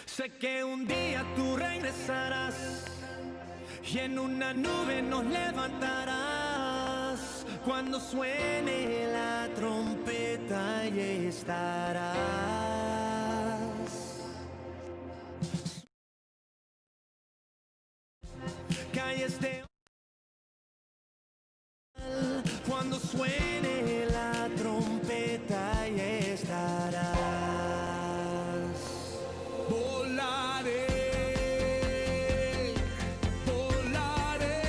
Sé que un día tú regresarás y en una nube nos levantarás. Cuando suene la trompeta y estarás. Calles de cuando suene la trompeta y estarás. Volaré, volaré.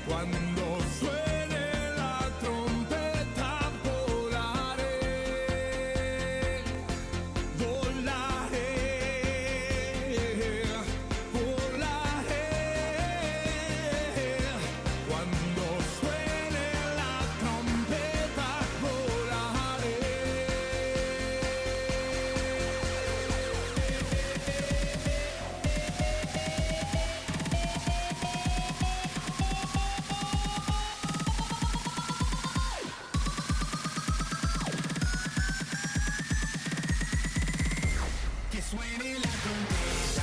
Cuando suene la trompeta, volaré, volaré, volaré. Cuando suene la trompeta, volaré. Que suene la trompeta.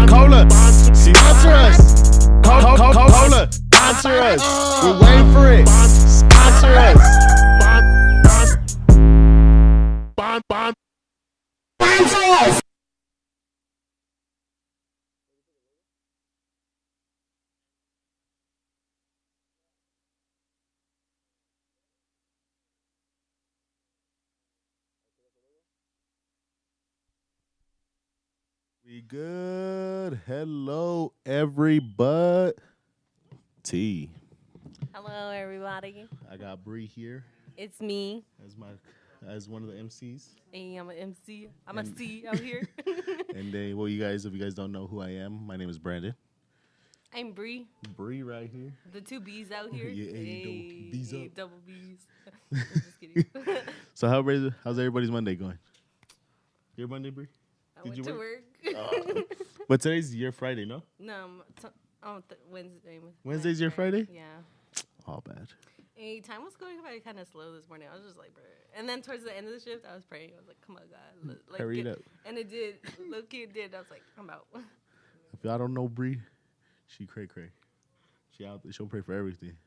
Cola, sponsor us. Cola, sponsor us. We're waiting for it. Sponsor us. Sponsor us. We good. Hello, everybody. Hello, everybody. I got Bree here It's me. as one of the MCs. Hey, I'm an MC. I'm a C out here. And then, well, if you guys don't know who I am, my name is Brandon. I'm Bree. Bree right here. The two B's out here. Yeah, hey, double B's up. Double B's. I'm just kidding. So how's everybody's Monday going? Your Monday, Bree? I went to work. But today's your Friday, no? No, Wednesday. Wednesday's your Friday? Yeah. All bad. Hey, time was going by kind of slow this morning. I was just like, bruh. And then towards the end of the shift, I was praying. I was like, come on, God. Like, Hurry it up. And it did. Low-key, it did. I was like, I'm out. If y'all don't know Bree, she cray. She'll pray for everything.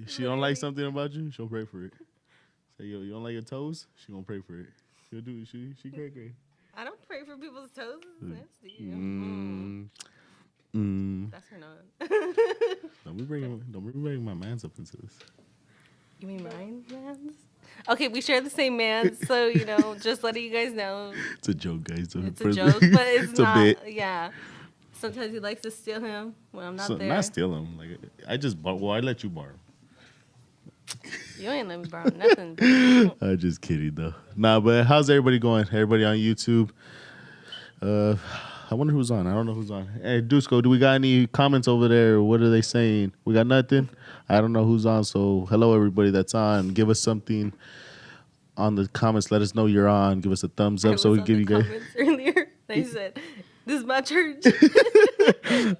She don't like something about you, she'll pray for it. Say, yo, you don't like your toes? She gonna pray for it. She'll do it. She cray. I don't pray for people's toes. It's nasty. That's her not. Don't be bringing my mans up into this. You mean mine, mans? Okay, we share the same mans, so, just letting you guys know. It's a joke, guys. It's a joke, but it's not. A bit. Yeah. Sometimes he likes to steal him when I'm not there. Not steal him. Like I let you borrow. You ain't let me borrow nothing. I'm just kidding though. Nah, but how's everybody going? Everybody on YouTube? I wonder who's on. I don't know who's on. Hey, Dusko, do we got any comments over there? What are they saying? We got nothing? I don't know who's on. So hello, everybody that's on. Give us something on the comments. Let us know you're on. Give us a thumbs up so we give you guys. Earlier, they said, "This is my church."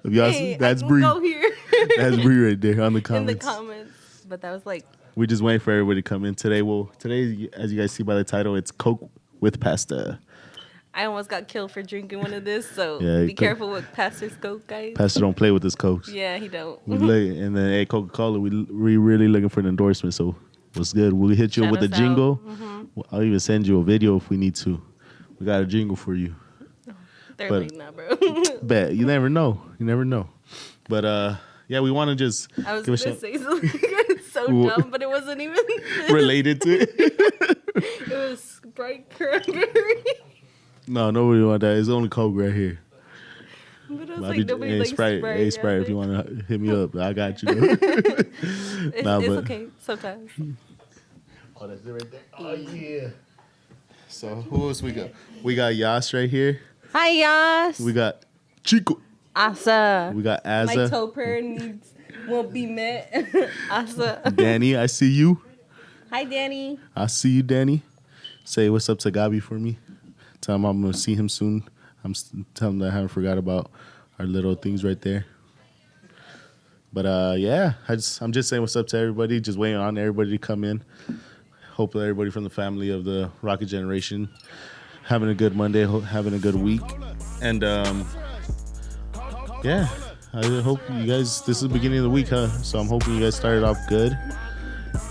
Hey, that's Bree. Go here. That's Bree right there on the comments. In the comments, but that was like. We just waiting for everybody to come in today. Well, today, as you guys see by the title, it's Coke with pasta. I almost got killed for drinking one of this, so yeah, be careful with Pastor's Coke, guys. Pastor don't play with his Cokes. Yeah, he don't. And then, hey, Coca-Cola, we really looking for an endorsement, so what's good? We'll hit you with a jingle. Mm-hmm. I'll even send you a video if we need to. We got a jingle for you. They're But- like, nah, bro. Bet you never know. You never know. But yeah, we want to just I was give gonna a shout say something so What? dumb, but it wasn't even. related to it. It was Sprite cranberry. No, nobody want that. It's only Coke right here. But I was I'll like, be- nobody hey, likes Sprite, Sprite. hey, Sprite, if you want to hit me up, I got you. It's, Nah, it's but- okay sometimes. Oh, that's it right there. Oh yeah. So who else we got? We got Yas right here. Hi, Yas. We got Chico. Asa. We got My Azza. toe prayer needs won't be met. Asa. Danny, I see you. Hi, Danny. I see you, Danny. Say what's up to Gabi for me. Tell him I'm gonna see him soon. Tell him that I haven't forgot about our little things right there. But yeah, I'm just saying what's up to everybody. Just waiting on everybody to come in. Hopefully everybody from the family of the Rocket Generation having a good Monday, having a good week, and yeah, I hope you guys. This is the beginning of the week, huh? So I'm hoping you guys started off good.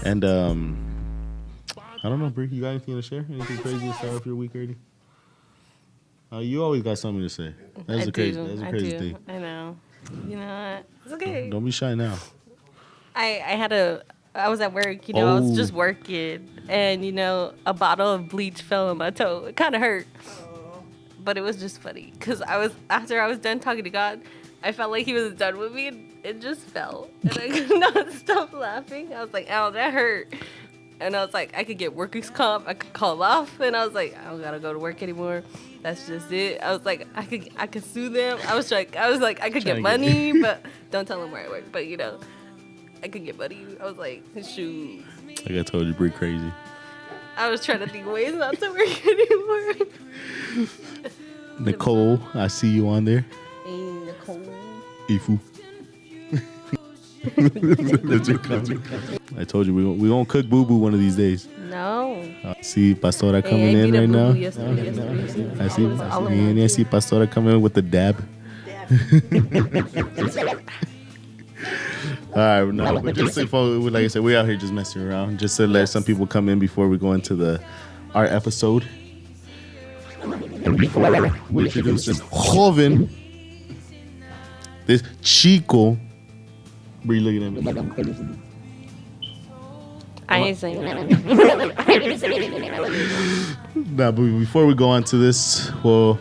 And I don't know, Brie, you got anything to share? Anything crazy to start off your week already? You always got something to say. That's a crazy thing. I know. You know what? It's okay. Don't be shy now. I was at work, I was just working, and a bottle of bleach fell on my toe. It kind of hurt, but it was just funny because after I was done talking to God, I felt like He was done with me, and it just fell, and I could not stop laughing. I was like, "Ow, that hurt!" And I was like, "I could get workers' comp. I could call off," and I was like, "I don't gotta go to work anymore. That's just it." I was like, "I could sue them." I was like, "I could get money, but don't tell them where I work." But I could get money. I was like, shoot. Like I told you, Brie crazy. I was trying to think of ways not to work anymore. Nicole, I see you on there. Hey, Nicole. Ifu. That's your comment. I told you we gonna cook boo boo one of these days. No. See Pastora coming I in beat up right now. Boo-Boo yesterday. I see Pastora coming in with the dab. All right, no, but just like I said, we're out here just messing around, just to let some people come in before we go into our episode. We introduce this joven, this chico. Bree, looking at me. I ain't saying that. Nah, but before we go on to this, well,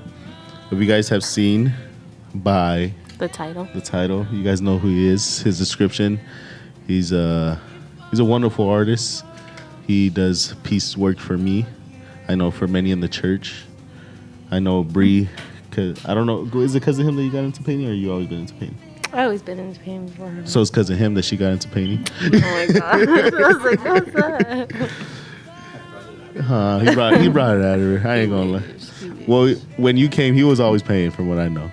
if you guys have seen by The title. you guys know who he is. His description: he's a wonderful artist. He does peace work for me. I know for many in the church. I know Bree. Cause I don't know. Is it because of him that you got into painting, or you always been into painting? I've always been into pain before. So it's because of him that she got into painting. Oh my god. I was like, what's that? He brought it out of her. I ain't gonna lie. Well, when you came, he was always painting, from what I know.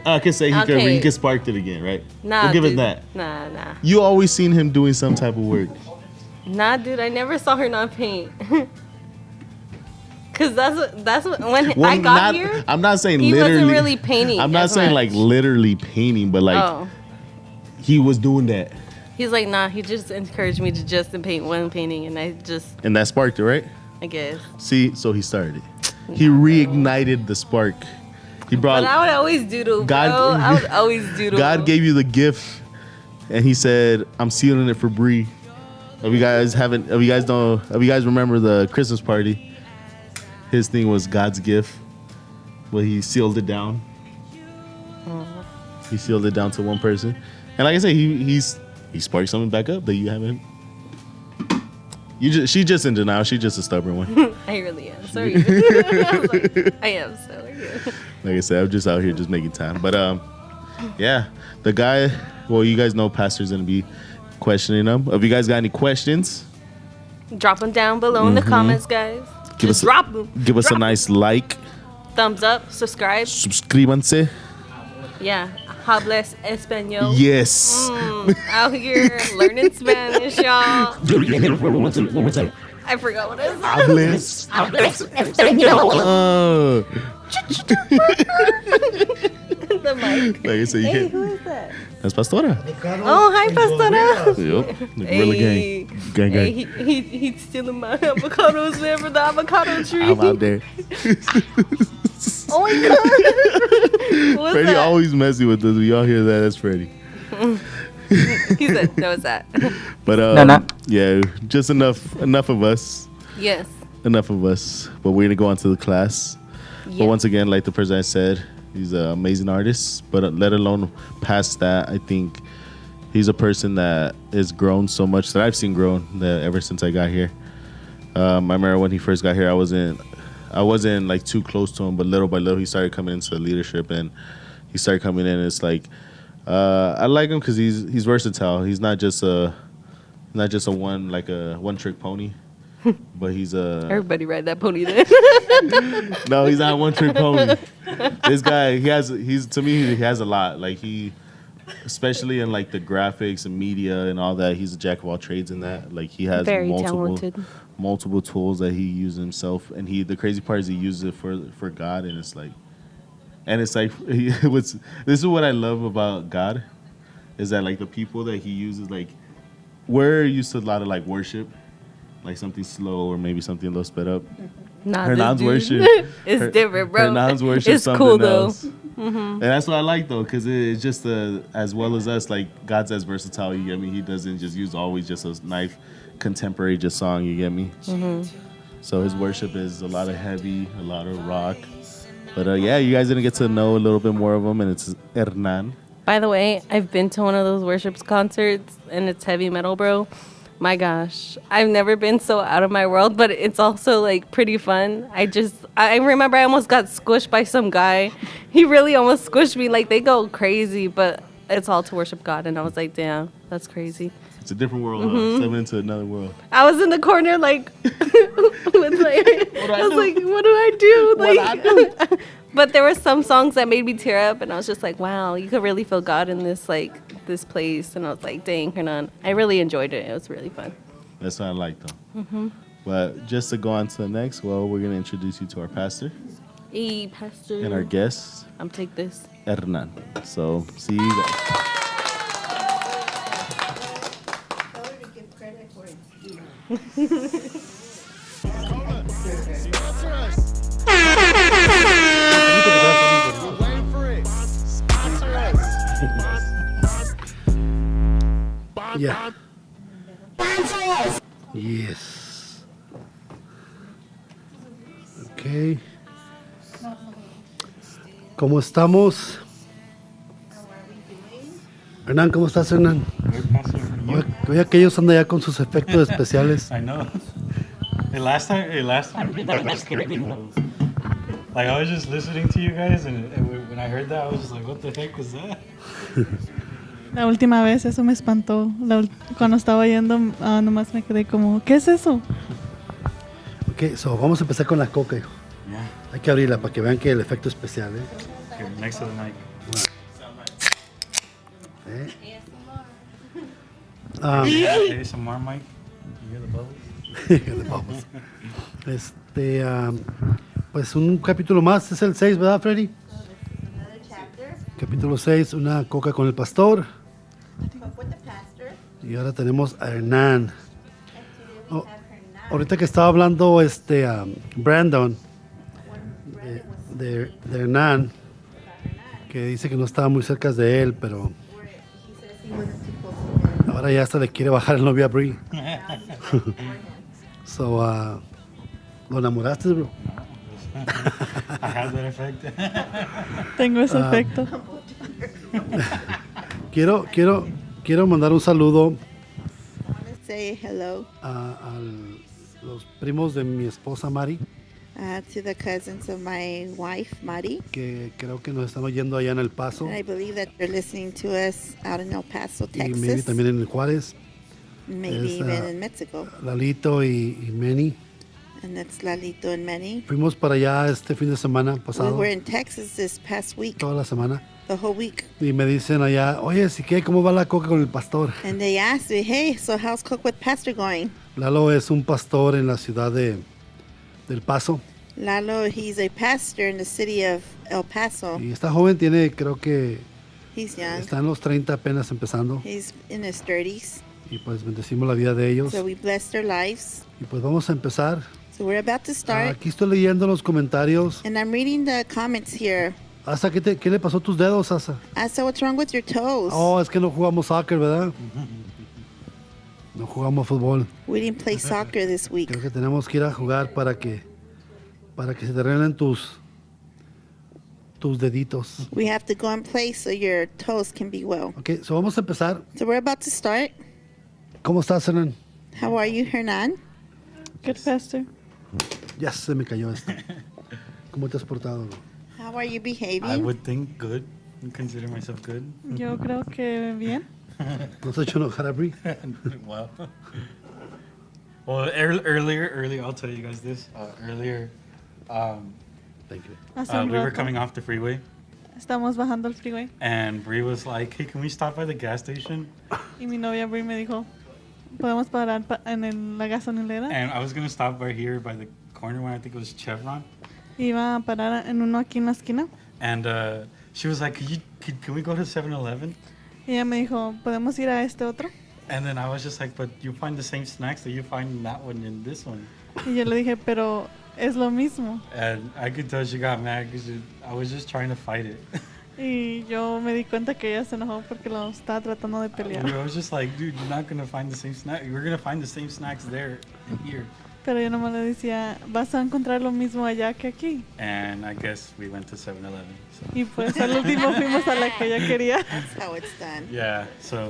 I can say he could spark it again, right? Nah, we'll give dude. it that. Nah. You always seen him doing some type of work. Nah, dude, I never saw her not paint. Cause that's what when I got here. I'm not saying he literally. wasn't really painting. I'm not saying like literally painting, but like he was doing that. He's like, nah. He just encouraged me to just paint one painting, and and that sparked it, right? I guess. See, so he started it. He reignited the spark. He brought. But I would always doodle, God, bro. I would always doodle. God gave you the gift, and He said, "I'm sealing it for Bree." If you guys remember the Christmas party, his thing was God's gift. Well, he sealed it down. He sealed it down to one person, and like I said, he sparked something back up that you haven't. She's just in denial. She's just a stubborn one. I really am. Sorry. I am sorry. Like I said, I'm just out here just making time. But yeah, the guy. Well, you guys know Pastor's gonna be questioning them. If you guys got any questions, drop them down below in the comments, guys. Drop them. Give us a nice like, thumbs up, subscribe. Suscríbanse. Yeah. Hables Espanol. Yes. Out here learning Spanish, y'all. I forgot what it is. Hables. The mic. Like I said, you Hey, can't. who is that? That's Pastora. Oh, hi, Pastora. Yep. The Gorilla Gang. Hey, he's stealing my avocados there from the avocado tree. I'm out there. Oh my god. What was Freddie that? always messy with us. We all hear that. That's Freddie. He said, "That was that." But No. yeah, just enough of us. Yes. Enough of us. But we're gonna go on to the class. Yeah. But once again, like the president said, he's an amazing artist. But let alone past that, I think he's a person that has grown so much that I've seen grown that ever since I got here. I remember when he first got here, I wasn't like too close to him, but little by little he started coming into leadership and he started coming in. And it's like I like him because he's versatile. He's not just a one trick pony. But he's Everybody ride that pony then. no, he's not a one trick pony. This guy, he has a lot. Like especially in like the graphics and media and all that, he's a jack of all trades in that. Like he has Very talented. multiple tools that he uses himself, and the crazy part is he uses it for God, and it's like this is what I love about God, is that like the people that he uses, like we're used to a lot of like worship, like something slow or maybe something a little sped up. Nah, Hernan's this dude- worship. It's different, bro. Hernan's worship It's something cool though. else. And that's what I like though, because it's just as well as us, like God's as versatile. You get me? He doesn't just use always just a nice contemporary just song. You get me? So his worship is a lot of heavy, a lot of rock. But yeah, you guys didn't get to know a little bit more of him, and it's Hernan. By the way, I've been to one of those worship concerts, and it's heavy metal, bro. My gosh, I've never been so out of my world, but it's also like pretty fun. I remember I almost got squished by some guy. He really almost squished me. Like they go crazy, but it's all to worship God. And I was like, damn, that's crazy. It's a different world. Huh? Stepping into another world. I was in the corner like, with I was like, what do I do? Like, but there were some songs that made me tear up, and I was just like, wow, you could really feel God in this place. And I was like, dang, Hernan, I really enjoyed it. It was really fun. That's what I like though. But just to go on to the next, well, we're gonna introduce you to our pastor Hey, Pastor. and our guest, I'm take this. Hernan. So see you guys. Yeah. Yes. Okay. ¿Cómo estamos? Hernán, ¿cómo estás, Hernán? Oye, aquellos andan ya con sus efectos especiales. I know. The last time, like I was just listening to you guys, and when I heard that, I was just like, what the heck was that? La última vez eso me espantó. Cuando estaba yendo, nomás me quedé como, ¿qué es eso? Ok, so vamos a empezar con la coca, hijo. Yeah. Hay que abrirla para que vean que el efecto especial, ¿eh? Here, next to the mic. ASMR mic. You hear the bubbles? Le bubbles. Pues un capítulo más, es el 6, ¿verdad, Freddy? Capítulo 6, una coca con el pastor. Y ahora tenemos a Hernan. Oh, ahorita que estaba hablando Brandon de Hernan, que dice que no estaba muy cerca de él, pero ahora ya hasta le quiere bajar el novio a Brie. So, ¿lo enamoraste, bro? I have that effect. Tengo ese efecto. Quiero mandar un saludo Say hello a los primos de mi esposa Mari, to the cousins of my wife, Mari. que creo que nos están oyendo allá en El Paso I believe that they're listening to us out in El Paso, y maybe Texas, también en Juárez. maybe Es, even in Mexico. Lalito y Manny. And that's Lalito and Manny. Fuimos para allá este fin de semana We pasado, were in Texas this past week, toda la semana, the whole week. y me dicen allá, oye, ¿sí qué? ¿Cómo va la coca con el pastor? And they asked me, hey, so how's Cook with Pastor going? Lalo es un pastor en la ciudad de El Paso, Lalo, he's a pastor in the city of El Paso. y esta joven tiene, creo que He's young. está en los 30 apenas empezando, He's in his 30s. y pues bendecimos la vida de ellos. So we blessed their lives. Y pues vamos a empezar. So we're about to start, Aquí estoy leyendo los comentarios. and I'm reading the comments here. Asa, ¿qué le pasó a tus dedos, Asa? Asa, what's wrong with your toes? Oh, es que no jugamos soccer, ¿verdad? No jugamos fútbol. We didn't play soccer this week. Creo que tenemos que ir a jugar para que se te arreglen tus deditos. We have to go and play so your toes can be well. Ok, so vamos a empezar. So we're about to start. ¿Cómo estás, Hernan? How are you, Hernan? Good, Pastor. Ya se me cayó esto. ¿Cómo te has portado? How are you I behaving? would think good. I consider myself good. Yo creo que bien. ¿No has hecho enojar a Bri? Well, earlier, I'll tell you guys this. Earlier, Thank you. Hace un we were rato coming off the freeway, estamos bajando el freeway and Bree was like, "Hey, can we stop by the gas station?" y mi novia Brie me dijo, ¿podemos parar la gasolinera? And I was gonna stop right here by the corner when I think it was Chevron. Iba a parar en uno aquí en la esquina. And she was like, can we go to 7-Eleven? Y ella me dijo, ¿podemos ir a este otro? And then I was just like, but you find the same snacks that you find in that one and this one. Y yo le dije, pero es lo mismo. And I could tell she got mad because I was just trying to fight it. Y yo me di cuenta que ella se enojó porque lo estaba tratando de I pelear. was just like, dude, you're not going to find the same snack. We're going to find the same snacks there and here. Pero yo nomás le decía, vas a encontrar lo mismo allá que aquí. And I guess we went to 7-Eleven. So. Y pues al último fuimos a la que ella quería. That's how it's done. Yeah, so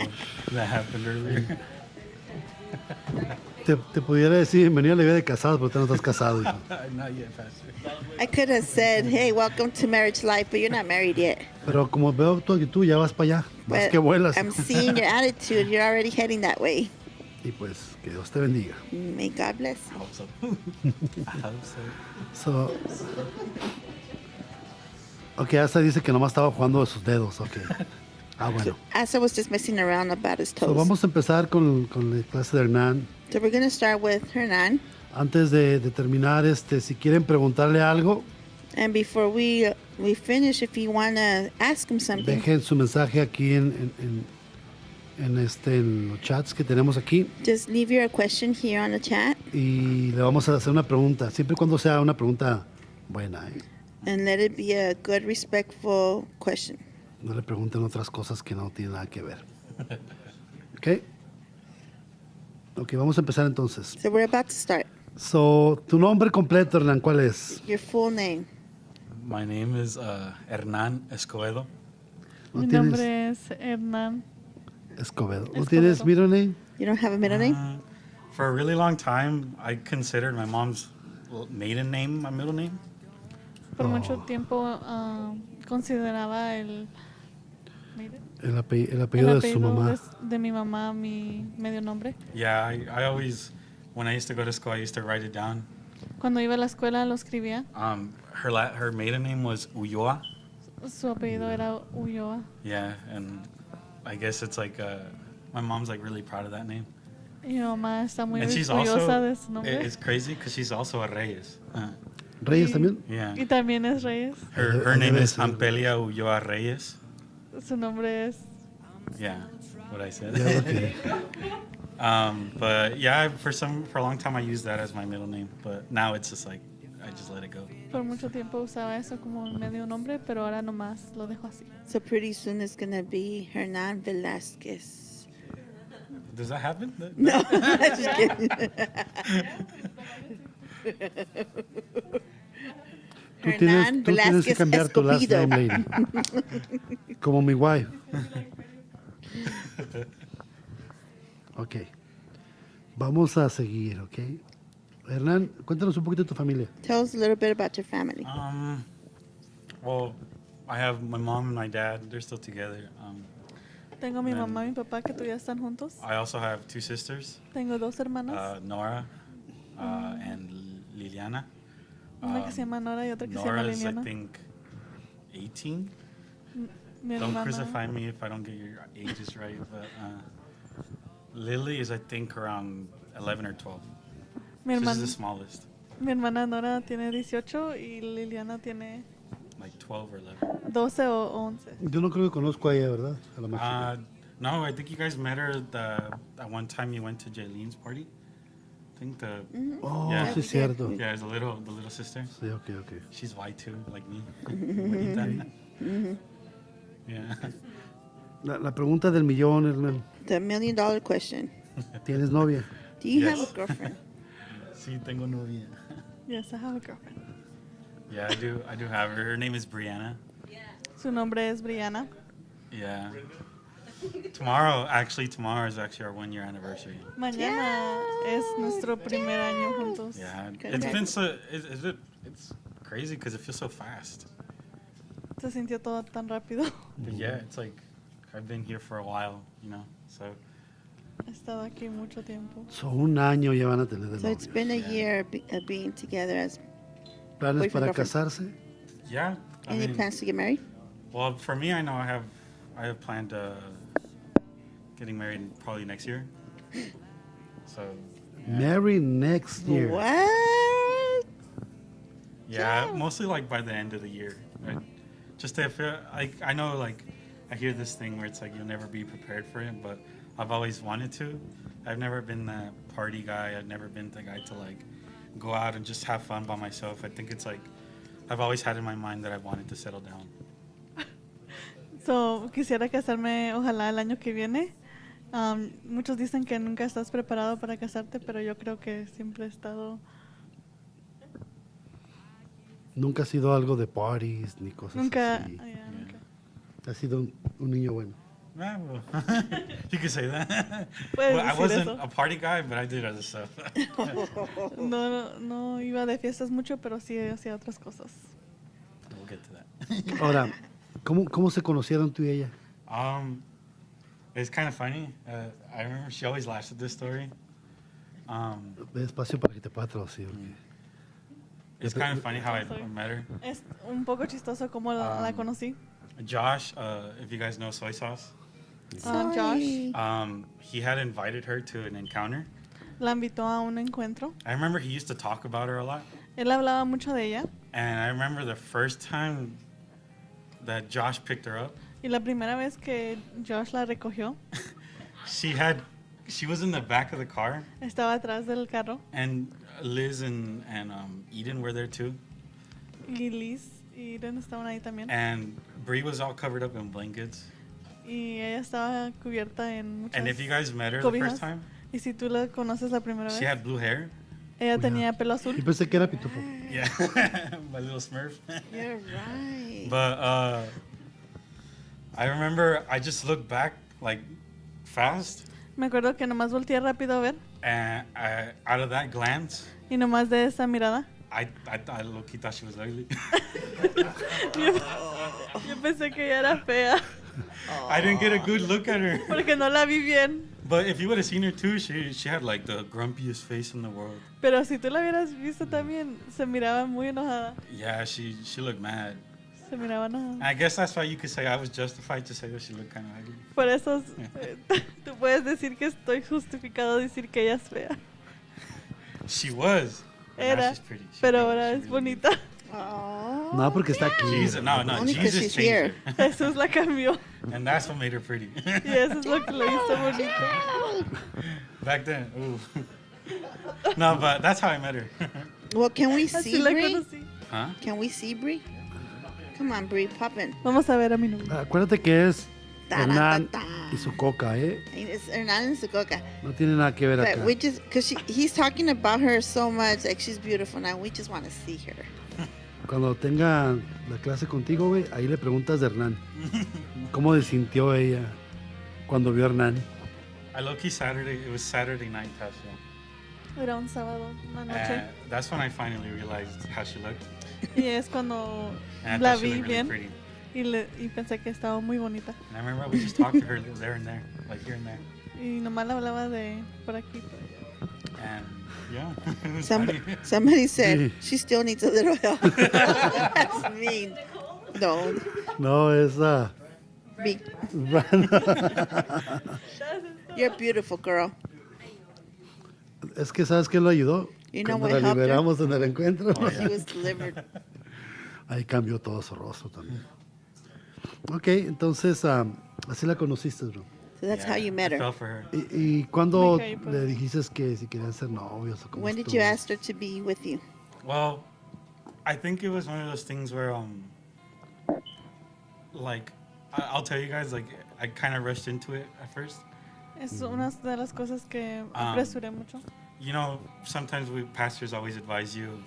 that happened earlier. Te pudiera decir, bienvenido a la vida de casado, pero tú no estás casado, hijo. Not yet, Pastor. I could have said, hey, welcome to marriage life, but you're not married yet. Pero como veo tu actitud, ya vas para allá. Vas But que vuelas. I'm seeing your attitude. You're already heading that way. Y pues, que Dios te bendiga. May God bless I you. hope so. I hope so. So, ok, Asa dice que nomás estaba jugando de sus dedos. Ok. Ah, bueno. Asa was just messing around about his So, toes. vamos a empezar con la clase de Hernán. So we're going to start with Hernan. Antes de terminar, si quieren preguntarle algo, And before we finish, if you want to ask him something, dejen su mensaje aquí en los chats que tenemos aquí just leave your question here on the chat y le vamos a hacer una pregunta, siempre y cuando sea una pregunta buena, ¿eh? and let it be a good, respectful question. No le pregunten otras cosas que no tienen nada que ver. ¿Ok? Ok, vamos a empezar entonces. So we're about to start. So, tu nombre completo, Hernán, ¿cuál es? Your full name. My name is Hernan Escobedo. ¿No Mi tienes nombre es Hernán. Escobedo? ¿No Escobedo. tienes middle name? You don't have a middle name? For a really long time, I considered my mom's maiden name my middle name. Por mucho tiempo consideraba el El apellido de su mamá. de mi mamá mi medio nombre. Yeah, I always, when I used to go to school, I used to write it down. Cuando iba a la escuela lo escribía. Her maiden name was Ulloa. Su apellido era Ulloa. Yeah, and I guess it's like my mom's like really proud of that name. Y mi mamá está muy And she's orgullosa also, de su nombre. it's crazy because she's also a Reyes. ¿Reyes también? Yeah. Y también es Reyes. Her name is Ampelia Ulloa Reyes. Su nombre es. Yeah, what I said. Ya lo que- But yeah, for a long time I used that as my middle name, but now it's just like I just let it go. Por mucho tiempo usaba eso como medio nombre, pero ahora nomás lo dejo así. So pretty soon it's going to be Hernan Velasquez. Does that happen? No, just kidding. Tú tienes que Velasquez cambiar tu last Escobedo. name, lady. Como mi wife. Ok. Vamos a seguir, ok. Hernán, cuéntanos un poquito de tu familia. Tell us a little bit about your family. Well, I have my mom and my dad. They're still together. Tengo mi Then- mamá y mi papá que todavía están juntos. I also have two sisters, Tengo dos hermanas, Nora and Liliana. una que se llama Nora y otra que se llama Nora is, I Liliana. think, 18. Mi Don't hermana, crucify me if I don't get your ages right, but Lily is, I think, around 11 or 12. mi, She's hermana, the smallest, mi hermana Nora tiene 18 y Liliana tiene like 12 or 11. 12 o 11. Yo no creo que conozco a ella, ¿verdad? A la mágica. No, I think you guys met her at one time you went to Jaylene's party. think the Oh, Yeah. sí es cierto. yeah, it's the little sister. Sí, ok. She's white too, like me. Bonita. Yeah. La pregunta del millón, Hernan. The $1 million question. ¿Tienes novia? Do you Yes. have a girlfriend? Sí, tengo novia. Yes, I have a girlfriend. Yeah, I do have her. Her name is Brianna. Su nombre es Brianna. Yeah. Tomorrow is actually our 1-year anniversary. Mañana es nuestro primer año juntos. Yeah, Okay. it's been it's crazy because it feels so fast. Se sintió todo tan rápido. But yeah, it's like I've been here for a while, so He estado aquí mucho tiempo. So, 1 año ya van a tener de So it's novios. been a year of being together. As ¿Planes boyfriend, para girlfriend. casarse? yeah. Any plans to get married? Well, for me, I know I have planned getting married probably next year. So Marry next year. What? yeah, mostly like by the end of the year. Right? Just to feel like I know like I hear this thing where it's like you'll never be prepared for it, but I've always wanted to. I've never been that party guy. I've never been the guy to like go out and just have fun by myself. I think it's like I've always had in my mind that I wanted to settle down. So, quisiera casarme, ojalá el año que viene. Muchos dicen que nunca estás preparado para casarte, pero yo creo que siempre he estado. Nunca ha sido algo de parties ni cosas Nunca. así. Yeah, nunca. Ha sido un niño bueno. Yeah, well, you could say that. Puedes Well, I decir wasn't eso. a party guy, but I did other stuff. No iba de fiestas mucho, pero sí hacía otras cosas. We'll get to that. Ahora, ¿cómo se conocieron tú y ella? It's kind of funny. I remember she always laughs at this story. Despacio para que te pueda traducir. It's kind of funny how I Sorry. met her. Es un poco chistoso cómo la conocí. Josh, if you guys know soy sauce, Josh Sorry. he had invited her to an encounter. la invitó a un encuentro. I remember he used to talk about her a lot. Él hablaba mucho de ella. And I remember the first time that Josh picked her up, Y la primera vez que Josh la recogió, she was in the back of the car, estaba atrás del carro. and Liz and Eden were there too. Y Liz y Irene estaban ahí también. And Bree was all covered up in blankets. Y ella estaba cubierta en muchas And if you guys met her the cobijas. first time, Y si tú la conoces la primera she vez, had blue hair. ella tenía pelo azul. Yo pensé que era Pitufo. Yeah, my little Smurf. You're right. But I remember I just looked back like fast, Me acuerdo que nomás volteé rápido a ver. and out of that glance, Y nomás de esa mirada, I low-key thought she was ugly. yo pensé que ella era fea. I didn't get a good look at her. Porque no la vi bien. But if you would have seen her too, she had like the grumpiest face in the world. Pero si tú la hubieras visto también, se miraba muy enojada. Yeah, she looked mad. Se miraba enojada. I guess that's why you could say I was justified to say that she looked kind of ugly. Por eso tú puedes decir que estoy justificado decir que ella es fea. She was. But now Era, she's pretty. She's pero really- ahora she's es really bonita. Oh. No, porque está aquí. Jesus, no, Only 'cause Jesus she's changed here. her. Jesús la cambió. And that's what made her pretty. Y eso es lo que la hizo bonita. Back then, ooh. No, but that's how I met her. Well, can we Así see la Bree? conocí. Huh? Can we see Bree? Come on, Bree, pop in. Vamos a ver a mi novio. Acuérdate que es Ta, Hernan ta, ta. y su coca, ¿eh? It's Hernan and Sococa. No tiene nada que ver acá. But we just, because he's talking about her so much, like she's beautiful now. We just want to see her. Cuando tenga la clase contigo, güey, ahí le preguntas de Hernán. ¿Cómo se sintió ella cuando vio a Hernán? I low-key it was Saturday night, Tasha. Era un sábado, una noche. And that's when I finally realized how she looked. Y es cuando And I la thought she vi looked really bien pretty. y pensé que estaba muy bonita. And I remember we just talked to her there and there, like here and there. Y nomás la hablaba de por aquí, por allá. And yeah, it was funny. Somebody said she still needs a little help. That's mean. No, No, es Bree, you're a beautiful girl. es que ¿sabes qué lo ayudó? You know Cuando what la helped her? liberamos en el encuentro. She was delivered. Ahí cambió todo su rostro también. Ok, entonces así la conociste, bro. So So that's how you met I her. fell for her. ¿Y cuándo Me caí por- le dijiste que si querían ser novios o cómo When did estuvo? you ask her to be with you? Well, I think it was one of those things where, like, I'll tell you guys, like, I kind of rushed into it at first. Es una de las cosas que apresuré mucho. You know, sometimes we pastors always advise you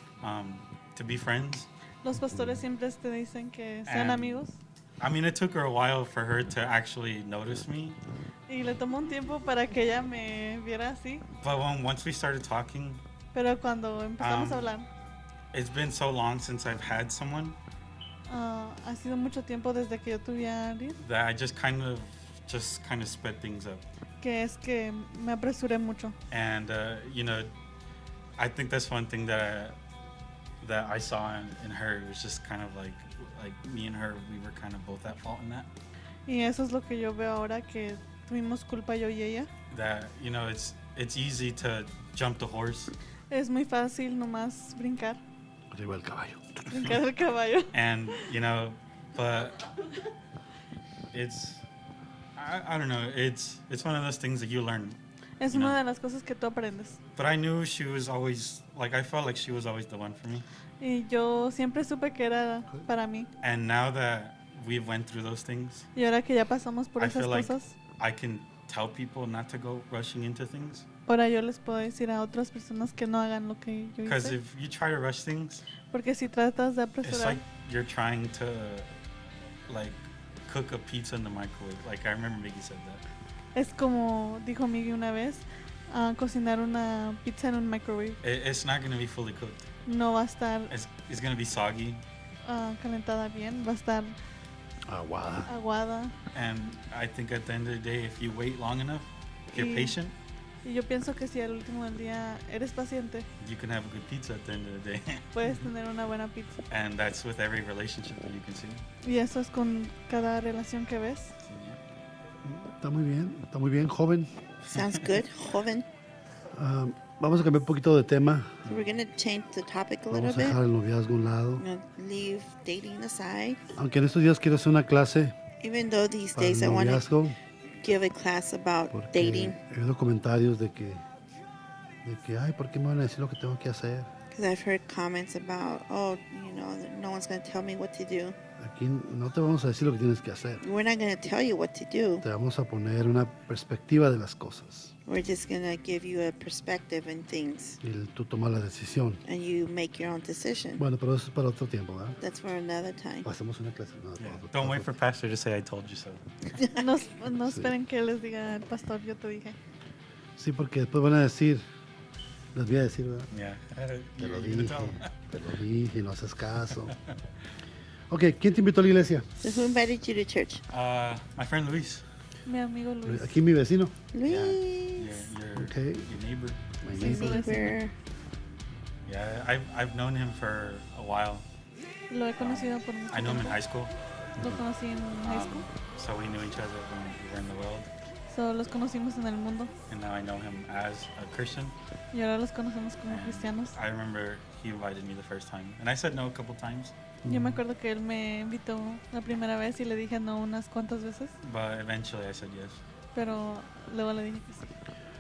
to be friends. Los pastores siempre te dicen que sean And- amigos. I mean, it took her a while for her to actually notice me. Y le tomó un tiempo para que ella me viera así. But once we started talking, Pero cuando empezamos a Um, hablar, it's been so long since I've had someone ha sido mucho tiempo desde que yo tuve a alguien, that I just kind of sped things up. que es que me apresuré mucho. And you know, I think that's one thing that I saw in her. It was just kind of like me and her, we were kind of both at fault in that. Y eso es lo que yo veo ahora, que tuvimos culpa yo y ella. That, you know, it's easy to jump the horse, Es muy fácil nomás brincar, Arriba el caballo. brincar el caballo. and you know, but I don't know. It's one of those things that you learn. Es You know. una de las cosas que tú aprendes. But I knew she was always like, I felt like she was always the one for me. Y yo siempre supe que era para mí. And now that we've went through those things, Y ahora que ya pasamos por I esas feel like cosas, I can tell people not to go rushing into things. ahora yo les puedo decir a otras personas que no hagan lo que yo Because hice. if you try to rush things, Porque si tratas de it's apresurar, like you're trying to like cook a pizza in the microwave. Like I remember Mickey said that. es como dijo Miggy una vez, cocinar una pizza en un microwave. It's not going to be fully cooked. No va a estar It's going to be soggy. calentada bien, va a estar Aguada. aguada. And I think at the end of the day, if you wait long enough, if you're Y- patient, Y yo pienso que si al último del día eres paciente, you can have a good pizza at the end of the day. puedes tener una buena pizza. And that's with every relationship that you can see. Y eso es con cada relación que ves. So, yeah. Está muy bien, joven. Sounds good, joven. Vamos a cambiar un poquito de tema. So we're going to change the topic a little Vamos a bit. dejar el noviazgo a un lado. I'm going to leave dating aside. Aunque en estos días quiero hacer una clase Even though these para el days I want to noviazgo, give a class about porque dating, he oído comentarios de que, ay, ¿por qué me van a decir lo que tengo que hacer? because I've heard comments about, oh, you know, that no one's going to tell me what to do. Aquí no te vamos a decir lo que tienes que hacer. We're not going to tell you what to do. Te vamos a poner una perspectiva de las cosas We're just going to give you a perspective in things, y tú tomas la decisión. and you make your own decision. Bueno, pero eso es para otro tiempo, ¿verdad? That's for another time. Hacemos una clase. No, Yeah. para- Don't wait for pastor to say I told you so. No esperen que les diga el pastor, yo te dije. Sí, porque después van a decir, les voy a decir, ¿verdad? Yeah. Te lo You're dije, gonna tell 'em. te lo dije, no haces caso. Ok, ¿quién te invitó a la iglesia? So who invited you to church? My friend Luis. Mi amigo Luis. Aquí mi vecino. Luis. Your Okay. your neighbor. My Sí, neighbor. sí. Where Yeah, I've known him for a while. Lo he conocido por mucho I knew him in tiempo. high school. Lo conocí en high school. So we knew each other when we were in the world. So, los conocimos en el mundo. And now I know him as a Christian. Y ahora los conocemos como And cristianos. I remember he invited me the first time. And I said no a couple times. Yo me acuerdo que él me invitó la primera vez y le dije no unas cuantas veces. But eventually I said yes. Pero luego le dije que sí.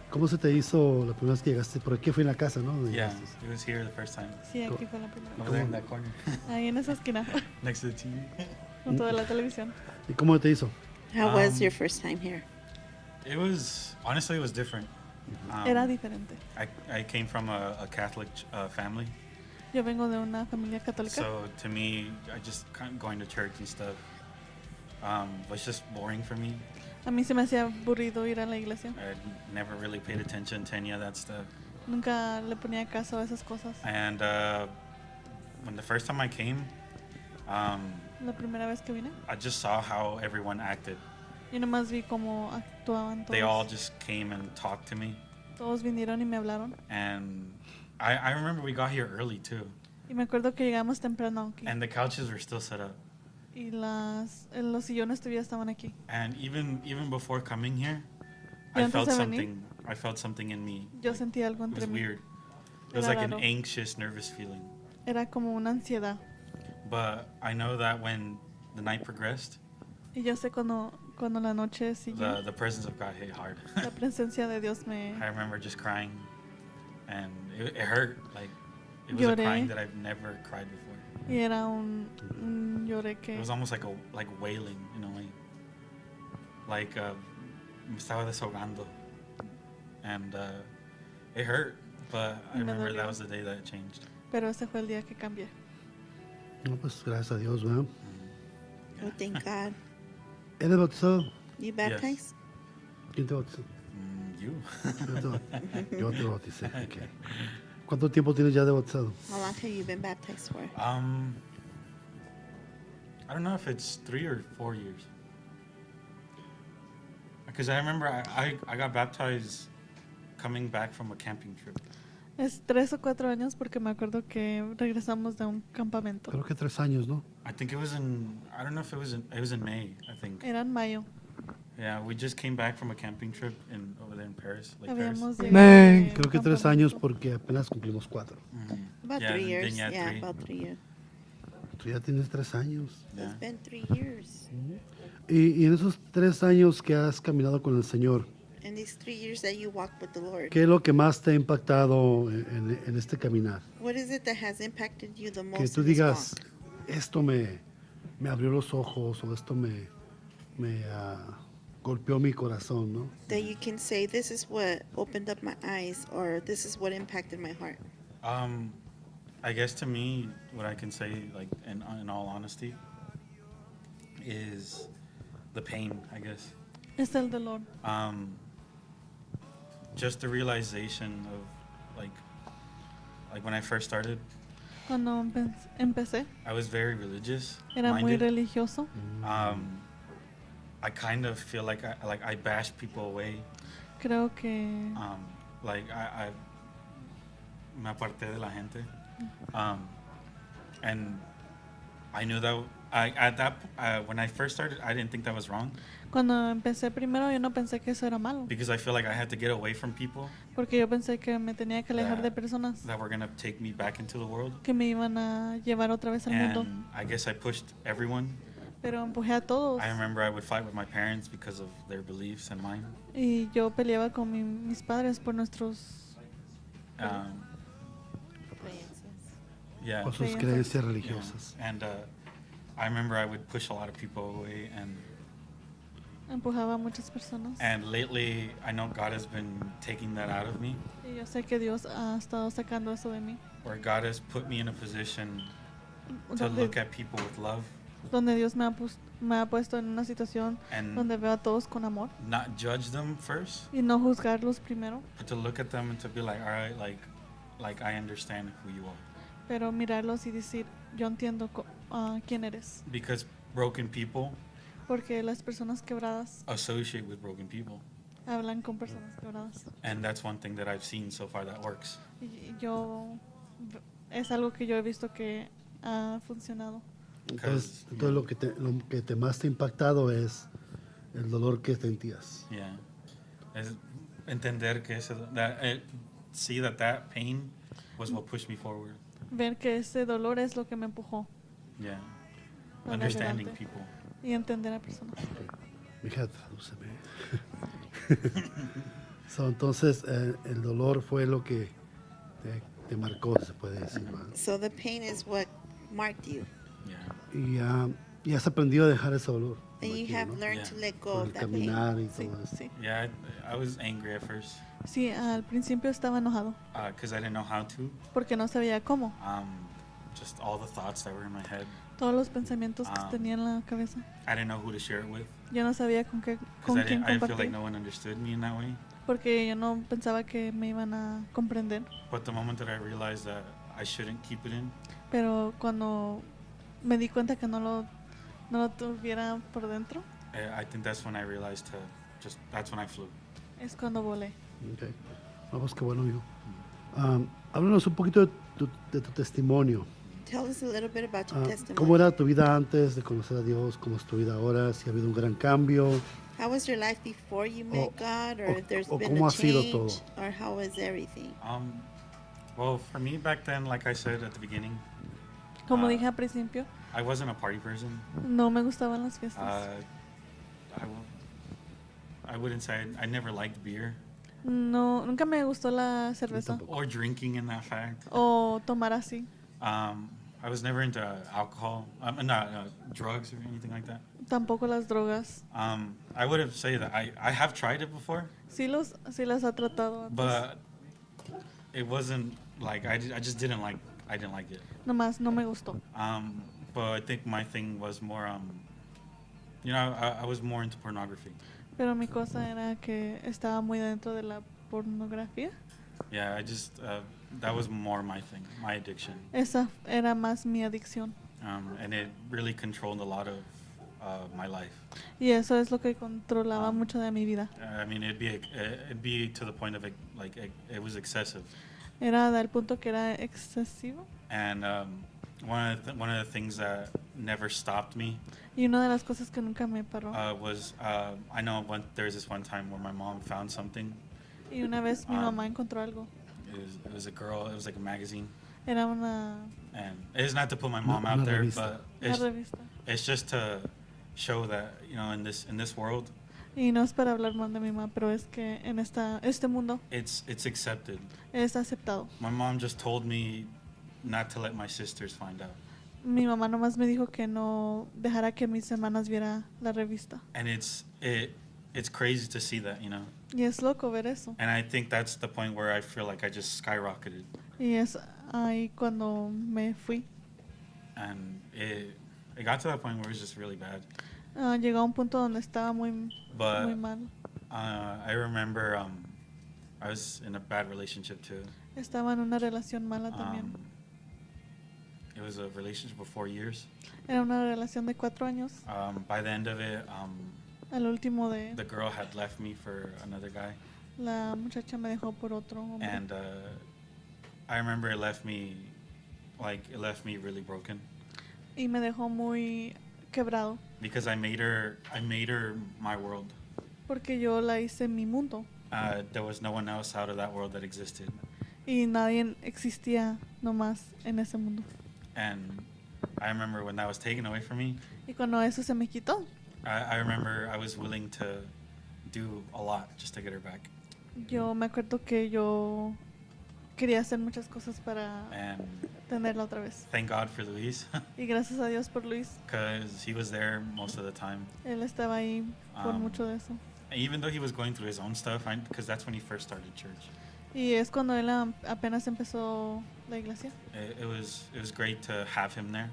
¿Cómo se te hizo la primera vez que llegaste? Por aquí fue en la casa, ¿no? Donde Yeah, llegaste. it was here the first time. Sí, aquí fue la primera vez. Over there in that corner. Ahí en esa esquina, Next to the TV. junto a la televisión. ¿Y cómo te hizo? how was Um, your first time here? It was, honestly, it was different. Era diferente. I came from a Catholic family. Yo vengo de una familia católica. So to me, I just kind of going to church and stuff was just boring for me. A mí se me hacía aburrido ir a la iglesia. I never really paid attention to any of that stuff. Nunca le ponía caso a esas cosas. And when the first time I came, La primera vez que vine, I just saw how everyone acted. yo nomás vi cómo actuaban They all todos. just came and talked to me. Todos vinieron y me hablaron. And I remember we got here early too. Y me acuerdo que llegamos temprano aquí. And the couches were still set up. Y los sillones todavía estaban aquí. And even before coming here, Y I antes felt de venir, something. I felt something in me. Yo sentí algo It was entre mí. weird. It was Era like an raro. anxious, nervous feeling. Era como una ansiedad. But I know that when the night progressed, Y yo sé cuando la noche siguió, the presence of God hit hard. la presencia de Dios me I remember just crying, and it hurt. Like it was a Lloré. crying that I've never cried before. y era un lloré It que was almost like wailing in a way. Like me estaba desahogando, and it hurt. But I Me remember that dolió. was the day that it changed. pero ese fue el día que cambié. No, pues gracias a Dios, ¿verdad? Oh, thank God. ¿Eres bautizado? You baptized? ¿Quién te bautizó? You? Yo te bauticé. Ok. ¿Cuánto tiempo tienes ya de bautizado? How long have you been baptized for? I don't know if it's 3 or 4 years. Because I remember I got baptized coming back from a camping trip. Es 3 o 4 años porque me acuerdo que regresamos de un campamento. Creo que 3 años, ¿no? I think it was I don't know if it was in May, I think. Era en mayo. Yeah, we just came back from a camping trip over there in Paris, Lake Paris. Habíamos llegado de Creo que un 3 años campamento. porque apenas cumplimos 4. About Yeah, 3 then years. you had Yeah, 3. about 3 years. Tú ya tienes 3 años. Yeah. It's been 3 years. Y en esos 3 años que has caminado con el Señor, In these 3 years that you walked with the Lord, ¿qué es lo que más te ha impactado en este caminar? what is it that has impacted you the most Que tú in this digas, walk? esto me abrió los ojos o esto me golpeó mi corazón, ¿no? That you can say, this is what opened up my eyes, or this is what impacted my heart. I guess to me, what I can say, like in all honesty, is the pain. I guess. Es el dolor. Just the realization of like when I first started, Cuando empecé, I was very religious. era muy minded. religioso. I kind of feel like I bash people away. Creo que Like I me aparté de la gente. And I knew that when I first started, I didn't think that was wrong cuando empecé primero yo no pensé que eso era malo, because I feel like I had to get away from people porque yo pensé que me tenía que alejar de personas that were gonna take me back into the world. que me iban a llevar otra vez al mundo, And I guess I pushed everyone. pero empujé a todos I remember I would fight with my parents because of their beliefs and mine. y yo peleaba con mis padres por nuestros Um, yeah. Por sus Sí, creencias Yeah. religiosas. And I remember I would push a lot of people away, empujaba a muchas personas and lately I know God has been taking that out of me, y yo sé que Dios ha estado sacando eso de mí, where God has put me in a position to donde, look at people with love donde Dios me ha puesto en una situación and donde veo a todos con amor not judge them first, y no juzgarlos primero, but to look at them and to be like, all right, like I understand who you are, pero mirarlos y decir, yo entiendo quién eres, because broken people porque las personas quebradas associate with broken people, hablan con personas quebradas. and that's one thing that I've seen so far that works. Y es algo que yo he visto que ha funcionado. Entonces lo que te más te ha impactado es el dolor que sentías. Yeah, es entender que see that pain was what pushed me forward. Ver que ese dolor es lo que me empujó Yeah, para understanding adelante people. y entender a personas. Mija, tradúceme. Entonces, el dolor fue lo que te marcó, se puede decir, ¿verdad? So the pain is what marked you. Yeah, Y has aprendido a dejar ese dolor. And you imagino, have ¿no? learned Yeah. to let go Por of el that pain. caminar y Sí, todo eso. sí. yeah. I was angry at first Sí, al principio estaba enojado because I didn't know how to. porque no sabía cómo. Just all the thoughts that were in my head. Todos los pensamientos que tenía en la cabeza. I didn't know who to share it with Yo no sabía con because quién I feel compartir like no one understood me in that way. porque yo no pensaba que me iban a comprender. But the moment that I realized that I shouldn't keep it in, Pero cuando me di cuenta que no lo tuviera por dentro, I think that's when I realized that's when I flew. es cuando volé. Okay. Vamos, qué bueno, hijo. Háblanos un poquito de tu testimonio. Tell us a little bit about your testimony. ¿Cómo era tu vida antes de conocer a Dios? ¿Cómo es tu vida ahora? ¿Si ha habido un gran cambio? How was your life before you met God, or if there's been ¿cómo a ha sido change, todo? or how was everything? Well, for me back then, like I said at the beginning, Como dije al principio, I wasn't a party person. no me gustaban las fiestas. I I wouldn't say I never liked beer No, nunca me gustó la cerveza. or drinking in that fact. O tomar así. I was never into alcohol, not drugs or anything like that. Tampoco las drogas. I would have said that I have tried it before, Sí las ha tratado antes. but it wasn't like I just didn't like. I didn't like it. Nomás no me gustó. But I think my thing was more, I was more into pornography. Pero mi cosa era que estaba muy dentro de la pornografía. Yeah, I just that was more my thing, my addiction. Esa era más mi adicción. And it really controlled a lot of my life. Y eso es lo que controlaba mucho de mi vida. I mean, it'd be to the point of it was excessive. Era del punto que era excesivo. And one of the things that never stopped me Y una de las cosas que nunca me paró. was I know there was this one time where my mom found something. Y una vez mi mamá encontró algo. It was a girl. It was like a magazine. Era una And it's not to put my mom out there, revista. but revista. it's just to show that in this world, Y no es para hablar mal de mi mamá, pero es que en este mundo it's accepted. es aceptado. My mom just told me not to let my sisters find out, Mi mamá nomás me dijo que no dejara que mis hermanas viera la revista. and it's crazy to see that, Y es loco ver eso. And I think that's the point where I feel like I just skyrocketed, Y es ahí cuando me fui. and it got to that point where it was just really bad. Llegó a un punto donde estaba muy But mal. I remember I was in a bad relationship too. Estaba en una relación mala también. It was a relationship of 4 years. Era una relación de 4 años. By the end of it, Al último the girl had left me for another guy, la muchacha me dejó por otro hombre. and I remember it left me really broken Y me dejó muy quebrado. because I made her my world. Porque yo la hice mi mundo. There was no one else out of that world that existed, Y nadie existía nomás en ese mundo. and I remember when that was taken away from me. Y cuando eso se me quitó, I remember I was willing to do a lot just to get her back, yo me acuerdo que yo quería hacer muchas cosas para and tenerla otra vez. thank God for Luis, Y gracias a Dios por Luis. because he was there most of the time. Él estaba ahí por mucho de eso. Even though he was going through his own stuff, because that's when he first started church. Y es cuando él apenas empezó la iglesia. It was great to have him there,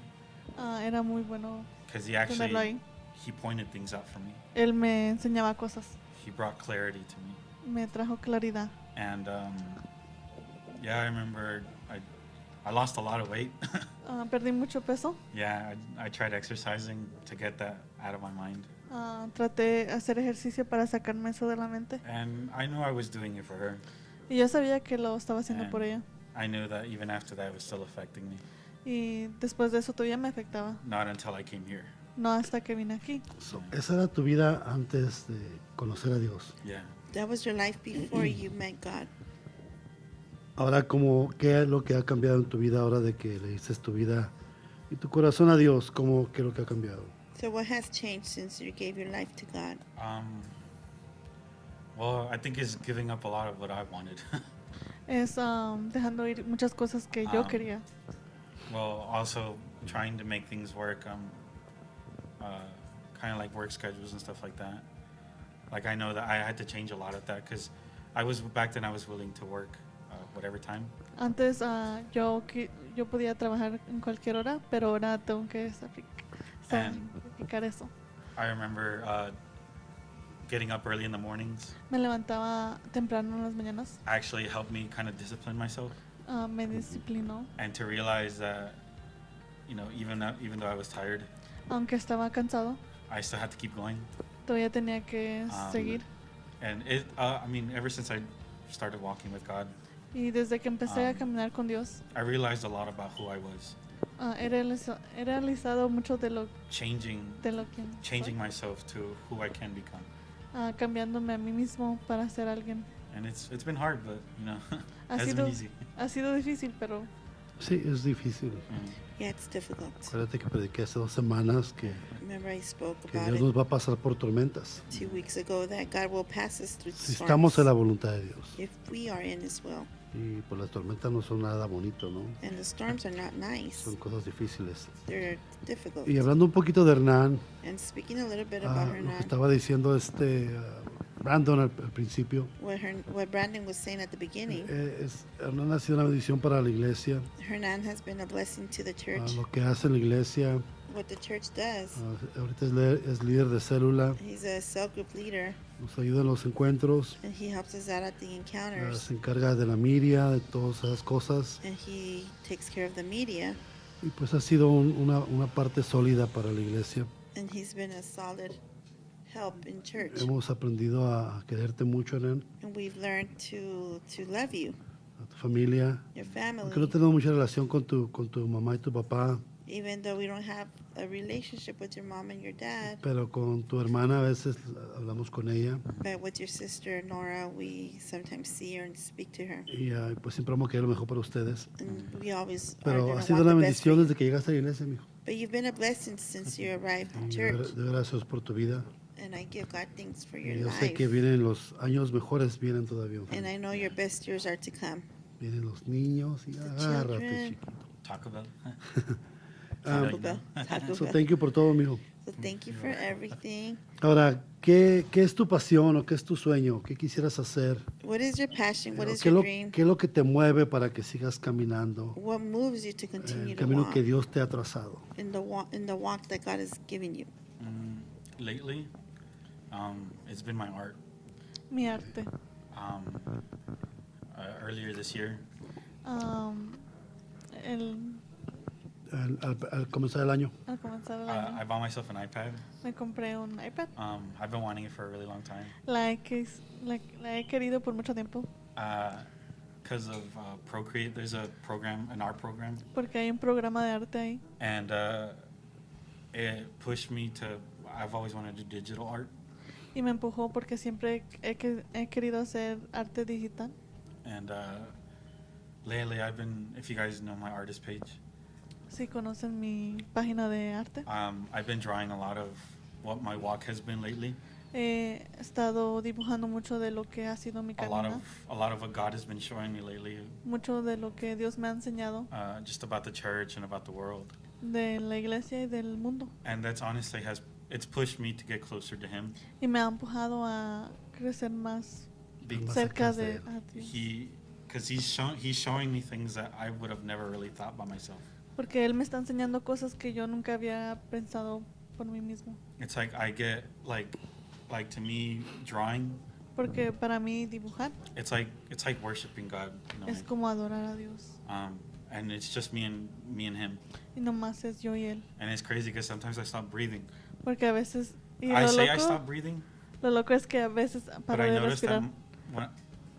Era muy bueno because he tenerlo ahí. he pointed things out for me. Él me enseñaba cosas. He brought clarity to me, Me trajo claridad. and I remember I lost a lot of weight. Perdí mucho peso. Yeah, I tried exercising to get that out of my mind, Traté de hacer ejercicio para sacarme eso de la mente. and I knew I was doing it for her. Y yo sabía que lo estaba haciendo And por ella. I knew that even after that, it was still affecting me. Y después de eso todavía me afectaba. Not until I came here. No hasta que vine aquí. So, esa era tu vida antes de conocer a Dios. Yeah. That was your life before you met God. Ahora, ¿qué es lo que ha cambiado en tu vida ahora de que le diste tu vida y tu corazón a Dios? ¿Qué es lo que ha cambiado? So what has changed since you gave your life to God? Well, I think it's giving up a lot of what I wanted. Es dejando ir muchas cosas que yo quería. Well, also trying to make things work, kind of like work schedules and stuff like that. Like I know that I had to change a lot of that because back then I was willing to work whatever time. Antes yo podía trabajar en cualquier hora, pero ahora tengo que sacrificar eso. I remember getting up early in the mornings Me levantaba temprano en las mañanas. actually helped me kind of discipline myself Me disciplinó. and to realize that, even though I was tired, Aunque estaba cansado, I still had to keep going. todavía tenía que seguir. And ever since I started walking with God, Y desde que empecé a caminar con Dios, I realized a lot about who I was, he realizado mucho de lo changing que myself to who I can become. cambiándome a mí mismo para ser alguien. And it's been hard, but Ha hasn't sido, been easy. ha sido difícil, pero Sí, es difícil. Yeah, it's difficult. Acuérdate que prediqué hace 2 semanas que Remember I spoke que about Dios it nos va a pasar por tormentas. 2 weeks ago that God will pass us through Si storms estamos en la voluntad de Dios. if we are in His will. Y pues las tormentas no son nada bonito, ¿no? And the storms are not nice. Son cosas difíciles. They're difficult. Y hablando un poquito de Hernán, And speaking a little bit about lo que Hernan, estaba diciendo Brandon al principio, what Brandon was saying at the beginning, Hernán ha sido una bendición para la iglesia, Hernan has been a blessing to the church. lo que hace en la iglesia. What the church does. Ahorita es líder de célula, He's a cell group leader, nos ayuda en los encuentros, and he helps us out at the encounters, se encarga de la media, de todas esas cosas. and he takes care of the media, Y pues ha sido una parte sólida para la iglesia. and he's been a solid help in church. Hemos aprendido a quererte mucho, Hernán, And we've learned to love you, a tu familia. your Aunque no family, tenemos mucha relación con tu mamá y tu papá, even though we don't have a relationship with your mom and your dad, pero con tu hermana a veces hablamos con ella. but with your sister Nora, we sometimes see her and speak to her, Y pues siempre vamos a querer lo mejor para ustedes. and we always are Pero going ha to sido want una the best for bendición you. desde que llegaste a la iglesia, mijo. But you've been a blessing since you arrived in Y church, de gracias por tu vida. and I give God thanks for Y your yo sé que life. vienen los años mejores, vienen todavía. And I know your best years are to come. Vienen los niños y agárrate, children. chiquito. Taco Bell. Taco Bell. Taco So Bell. thank you por todo, mijo. So thank you for everything. Ahora, ¿qué es tu pasión o qué es tu sueño? ¿Qué quisieras hacer? What is your passion? What is ¿Qué, your dream? qué es lo que te mueve para que sigas caminando What moves you to continue el to camino walk que Dios te ha trazado? in the walk that God has given you? Lately, it's been my art. Mi arte. Earlier this year, Al comenzar el año. Al comenzar el año, I bought myself an iPad. me compré un iPad. I've been wanting it for a really long time. La he querido por mucho tiempo Because of Procreate, there's a program, an art program, porque hay un programa de arte ahí and it pushed me to. I've always wanted to do digital art, y me empujó porque siempre he querido hacer arte digital. and lately I've been. If you guys know my artist page, Si conocen mi página de arte, I've been drawing a lot of what my walk has been lately. he estado dibujando mucho de lo que ha sido mi A lot camino, of what God has been showing me lately, mucho de lo que Dios me ha enseñado just about the church and about the world. de la iglesia y del mundo, And that's honestly it's pushed me to get closer to Him. y me ha empujado a crecer más Be- cerca cerca de de él. a Dios. Because he's showing me things that I would have never really thought by myself. Porque él me está enseñando cosas que yo nunca había pensado por mí mismo. It's like I get like to me drawing. Porque para mí dibujar It's like worshiping God. You know, es como adorar a Dios. and it's just me and Him. Y nomás es yo y él. And it's crazy because sometimes I stop breathing. Porque a veces... Y I lo say I loco, stop breathing, lo loco es que a veces but paro I de notice respirar. that when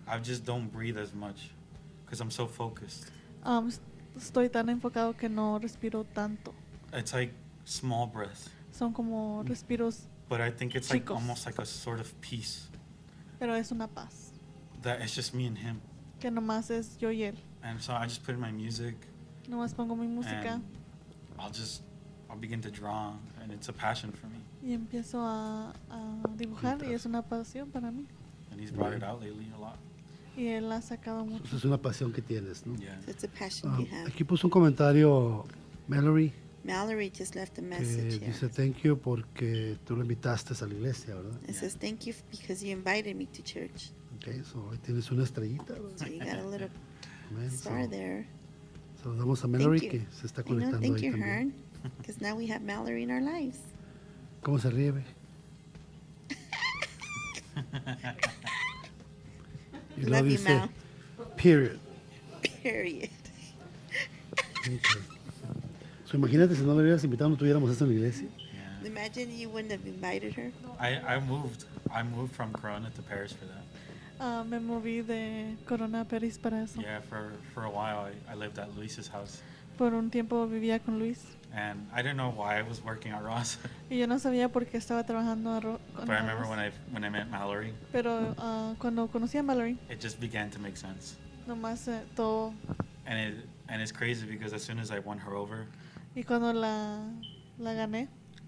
I just don't breathe as much because I'm so focused. Estoy tan enfocado que no respiro tanto. It's like small breath, Son como respiros, but I think it's like Chicos. almost like a sort of peace pero es una paz. that it's just me and Him. Que nomás es yo y él. And so I just put in my music, Nomás pongo mi música and I'll begin to draw, and it's a passion for me. y empiezo a dibujar y es una pasión para mí. And He's brought it out lately a lot. Y él ha sacado mucho. Pues es una pasión que tienes, ¿no? Yeah. It's a passion you have. Aquí puso un comentario Mallory Mallory just left a que message here. dice thank you porque tú lo invitaste a la iglesia, ¿verdad? It says, thank you because you invited me to church. Okay, so hoy tienes una estrellita, So ¿verdad? you got a little Amén. star there. Saludamos a Mallory Thank que you. se está I know, conectando thank ahí you, también. Hernan, because now we have Mallory in our lives. ¿Cómo se ríe? Ve? Y luego Love you, dice Mal. period. Period. Okay. So, imagínate si no le hubieras invitado, no tuviéramos esto en la iglesia. Yeah. Imagine you wouldn't have invited her. I moved from Corona to Paris for that. Me moví de Corona a París para eso. Yeah, for a while I lived at Luis's house, Por un tiempo vivía con Luis. and I didn't know why I was working at Ross. Y yo no sabía por qué estaba trabajando con But I remember Ross. when I met Mallory, Pero cuando conocí a Mallory, it just began to make sense, nomás todo and And it's crazy because as soon as I won her over, Y cuando la gané,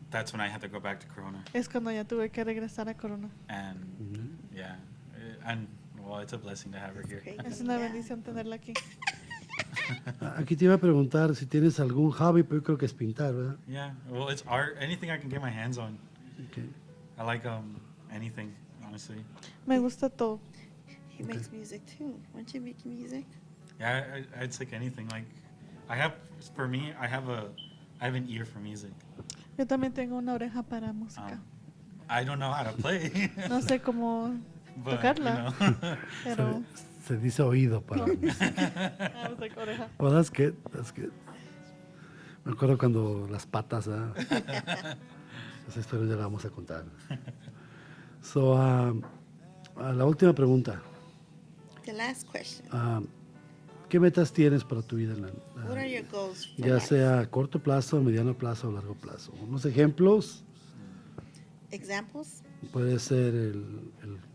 that's when I had to go back to Corona. es cuando ya tuve que regresar a Corona. And yeah, and well, it's a blessing to have her here. Es una bendición tenerla aquí. Aquí te iba a preguntar si tienes algún hobby, pero yo creo que es pintar, ¿verdad? Yeah, well, it's art. Anything I can get my hands on. Okay. I like anything, honestly. Me gusta todo. He makes music too. Won't you make music? Yeah, I'd like anything. Like, I have an ear for music. Yo también tengo una oreja para música. I don't know how to play. No sé cómo but, tocarla, you know. pero... Se dice oído para mí. I was like, oreja. Well, that's good. That's good. Me acuerdo cuando las patas, ¿verdad? Esa historia ya la vamos a contar. So, la última pregunta. The last question. ¿Qué metas tienes para tu vida? What are your goals for Ya life? sea a corto plazo, mediano plazo o largo plazo. Unos ejemplos. Examples? Puede ser el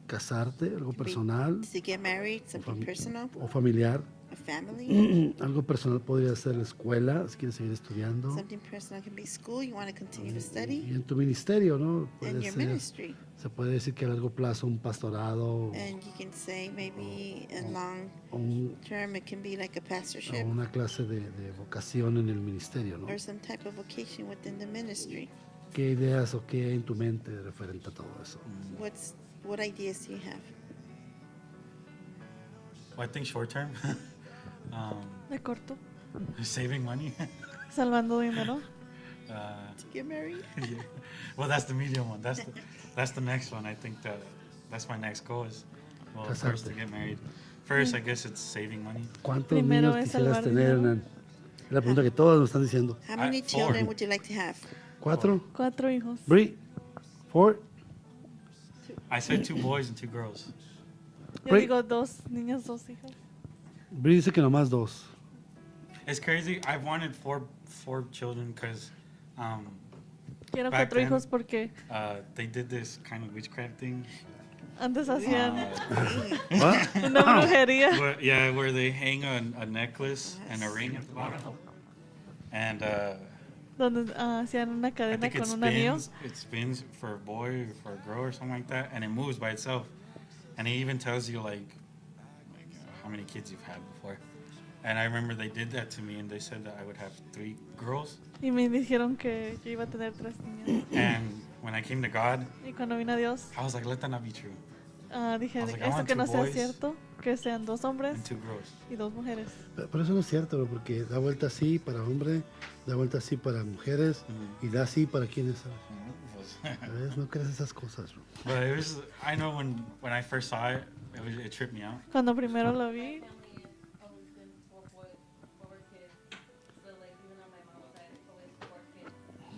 casarte, algo personal To get married, something personal, o familiar. a family. Algo personal podría ser la escuela, si quieres seguir estudiando. Something personal can be school. You want to continue to Y study. en tu ministerio, ¿no? And Puede your ser, ministry. se puede decir que a largo plazo un pastorado And you can say maybe in long o, term it can be like a o pastorship una clase de vocación en el ministerio, ¿no? or some type of vocation within the ministry. ¿Qué ideas o qué hay en tu mente referente a todo eso? What ideas do you have? Well, I think short term, De corto. saving money. Salvando dinero. To get married? Yeah. Well, that's the medium one. That's the next one. I think that's my next goal is, well, first to get married. First, I guess it's saving money. ¿Cuántos Primero niños es quisieras salvar tener, dinero. Hernan? Es la pregunta que todos nos están diciendo. How many Four. children would you like to have? 4, 4 hijos. Brie, 4. I said 2 boys and 2 girls. Yo Brie. digo 2 niños, 2 hijos. Brie dice que nomás 2. It's crazy. I've wanted four children because Quiero Back 4 then- hijos porque they did this kind of witchcraft thing. antes hacían What? una brujería. Where they hang a necklace and a ring at the bottom. And Donde hacían una I cadena think con un anillo. it spins for a boy or for a girl or something like that, and it moves by itself. And it even tells you like how many kids you've had before. And I remember they did that to me, and they said that I would have 3 girls. Y me dijeron que yo iba a tener 3 niños. And when I came to God, Y cuando vine a Dios, I was like, let that not be true. dije, I was like, I esto want que 2 no sea boys cierto, que sean 2 hombres and 2 girls. y 2 mujeres. Pero eso no es cierto, bro, porque da vuelta así para hombre, da vuelta así para mujeres y da así para quienes, ¿sabes? ¿Ves? No crees esas cosas, bro. But it was, I know when I first saw it, it tripped me out. Cuando primero lo vi,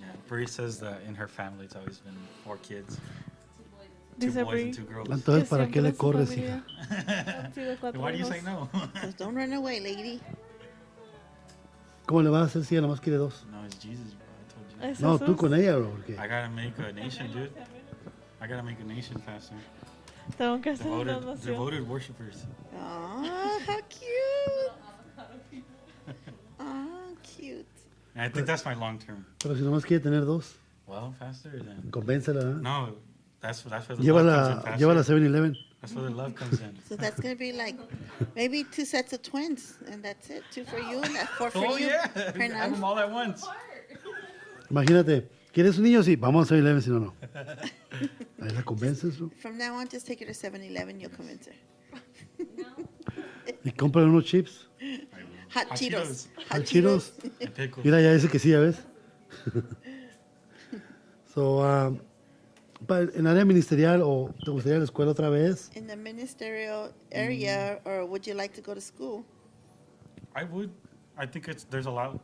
Yeah, Bree says that in her family it's always been 4 kids, 2 dice boys Brie, and 2 girls. Entonces, ¿para qué siempre le su corres, familia hija? han sido 4 Why do you hijos. say no? Just don't run away, lady. ¿Cómo le vas a hacer si ella nomás quiere 2? No, it's Jesus, bro. I told you. Es No, tú Jesús. con ella, bro, porque I gotta make a nation, dude. I gotta make a nation faster. Tengo que hacer una nación. Devoted worshipers. Aw, how cute. Aw, cute. And I think that's my long term. pero si nomás quiere tener 2, Well, faster than. convéncela, ¿eh? No, that's where the love comes in. Llévala a Faster. 7-Eleven. That's where the love comes in. So that's gonna be like maybe 2 sets of twins, and that's it. 2 for you, and that's 4 for Oh you. yeah, have Hernan. them all at once. Imagínate, ¿quieres un niño? Sí, vamos a 7-Eleven, si no, no. Ahí la convences, bro. From now on, just take her to 7-Eleven. You'll convince her. Y cómprale unos chips. Hot Hot Cheetos. Hot Cheetos. And pickles. Mira, ya dice que sí, ya ves. So, en área ministerial, ¿o te gustaría ir a la escuela otra vez? In the ministerial area, or would you like to go to school? I would. I think there's a lot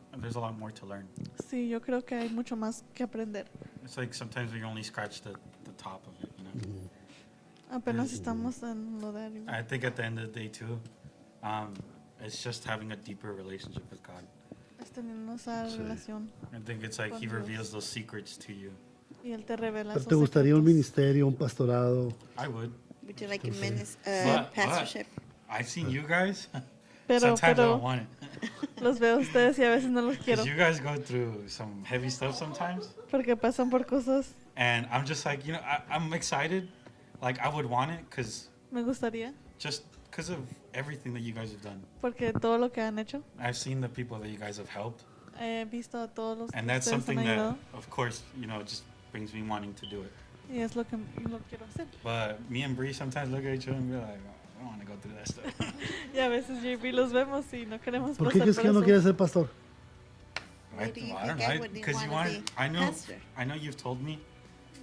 more to learn. Sí, yo creo que hay mucho más que aprender. It's like sometimes we only scratch the top of it, you know. Apenas estamos en lo de arriba. I think at the end of the day too, it's just having a deeper relationship with God. Es teniendo esa relación I think it's like Con He Dios. reveals those secrets to you. y Él te revela ¿Pero esos te gustaría un secretos. ministerio, un pastorado? I would. Would you like a But- pastorship? I've seen you guys. Pero, Sometimes I pero don't want it. Los veo a ustedes y a veces no los quiero. Because you guys go through some heavy stuff sometimes. Porque pasan por cosas. And I'm just like, I'm excited. Like, I would want it because Me gustaría. just because of everything that you guys have done. Porque todo lo que han hecho. I've seen the people that you guys have helped. He visto a todos los que And that's ustedes han something that, ayudado. of course, just brings me wanting to do it. Y es lo que lo quiero hacer. But me and Bree sometimes look at each other and be like, I don't want to go through that stuff. Y a veces yo y Bree los vemos y no queremos ¿Por qué pasar crees por que no eso. quieres ser pastor? Why do you I don't think I know. wouldn't Because you wanna want, be pastor? I know you've told me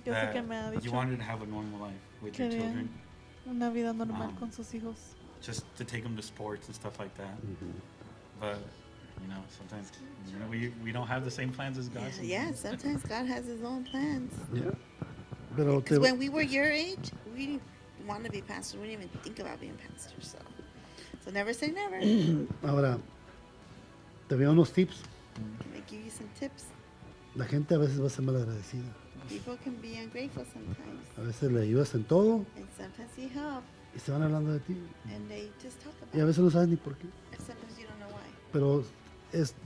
Yo sé que that me ha you dicho wanted to have a normal life with your Quería children, una vida normal con sus hijos. just to take them to sports and stuff like that. Mm-hmm. But sometimes we don't have the same plans as God. Yeah, sometimes God has his own plans. Yeah. Pero Because when we were your age, we didn't want to be pastors. We didn't even think about being pastors. So never say never. ahora, te veo unos tips. They give you some tips. La gente a veces va a ser mal agradecida. People can be ungrateful sometimes. A veces le ayudas en todo And sometimes you help y se van hablando de ti. and they just talk about Y a it. veces no sabes ni por qué. And sometimes you don't know why. Pero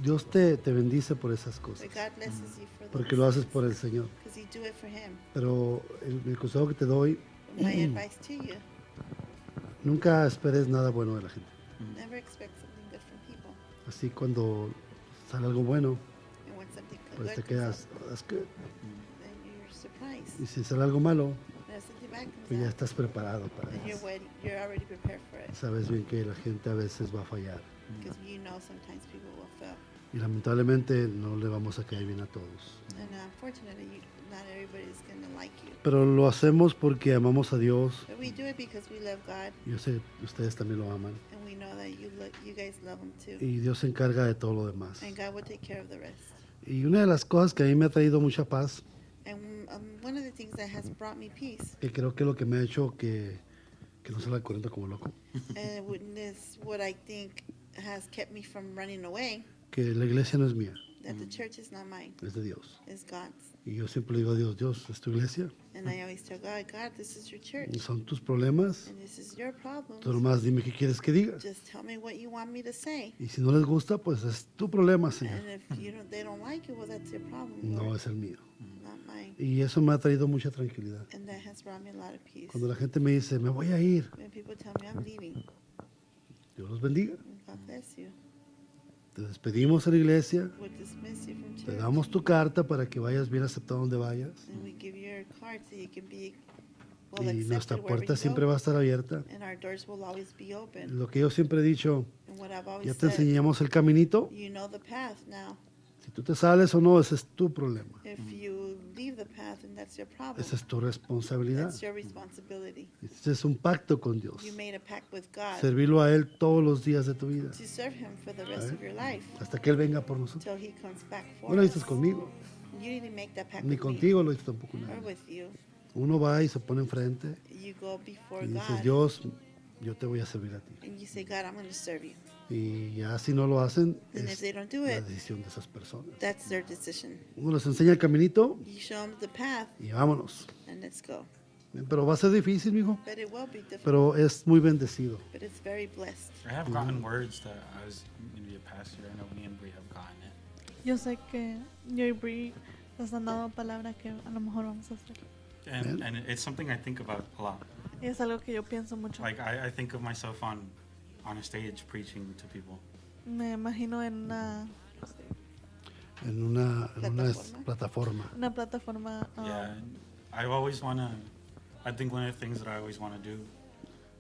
Dios te bendice por esas cosas. But God blesses you for Porque lo haces por el Señor. Because you do it for Him. Pero el consejo que te doy, My advice to you, nunca esperes nada bueno de la gente. never expect something good from people. Así cuando sale algo bueno, And when something pues good te comes quedas, up, that's good. then you're surprised. Y si sale algo malo, When something bad comes pues ya up, estás preparado para then eso. you're already prepared for it. Sabes bien que la gente a veces va a fallar. Because you know sometimes people will fail. Y lamentablemente no le vamos a caer bien a todos. And unfortunately, not everybody's going to like you. Pero lo hacemos porque amamos a Dios. But we do it because we love God, Yo sé que ustedes también lo aman. and we know that you guys love Him too. Y Dios se encarga de todo lo demás. And God will take care of the rest. Y una de las cosas que a mí me ha traído mucha paz, And one of the things that has brought me peace, que creo que es lo que me ha hecho que no salga corriendo como loco, and is what I think has kept me from running away, que la iglesia no es mía, that the church is not mine, es de Dios. it's God's. Y yo siempre le digo a Dios, Dios, es tu iglesia, And I always tell God, God, this is your church, y son tus problemas, and this is your problem. tú nomás dime qué quieres que diga. Just tell me what you want me to say. Y si no les gusta, pues es tu problema, Señor. And if they don't like it, well, that's your problem, No Lord, es el mío. not mine. Y eso me ha traído mucha tranquilidad. And that has brought me a lot of peace. Cuando la gente me dice, me voy a ir, When people tell me I'm leaving, Dios los bendiga. God bless you. Te despedimos en la iglesia, We'll dismiss you from te church. damos tu carta para que vayas bien aceptado donde vayas. And we give you your card so you can be well Y accepted nuestra wherever puerta you siempre go. va a estar abierta. And our doors will always be open. Lo que yo siempre he dicho, And what I've ya always te said, enseñamos el caminito. you know the path now. Si tú te sales o no, ese es tu problema. If you leave the path, then that's your problem. Esa es tu responsabilidad. That's your responsibility. Este es un pacto con Dios. You made a pact with God Servirlo a Él todos los días de tu vida. to serve Him for the rest of your life Hasta que Él venga por nosotros. until He comes back for No lo us. dices conmigo, You didn't make that pact ni with contigo lo dices tampoco me or nadie. with you. Uno va y se pone enfrente You go before y dices, God Dios, yo te voy a servir a ti. and you say, God, I'm going to serve you. Y ya si no lo hacen, And if es they don't do la it, decisión de esas personas. that's their decision. Uno les enseña el caminito You show them the path y vámonos. and let's go. Pero va a ser difícil, mijo. But it will be difficult, Pero es muy bendecido. but it's very blessed. I have gotten words that I was going to be a pastor. I know me and Bree have gotten it. Yo sé que yo y Bree nos han dado palabra que a lo mejor vamos a hacer. And it's something I think about a lot. Y es algo que yo pienso mucho. Like, I think of myself on a stage preaching to people. Me imagino en En una plataforma. una plataforma. Yeah, I always want to, I think one of the things that I always want to do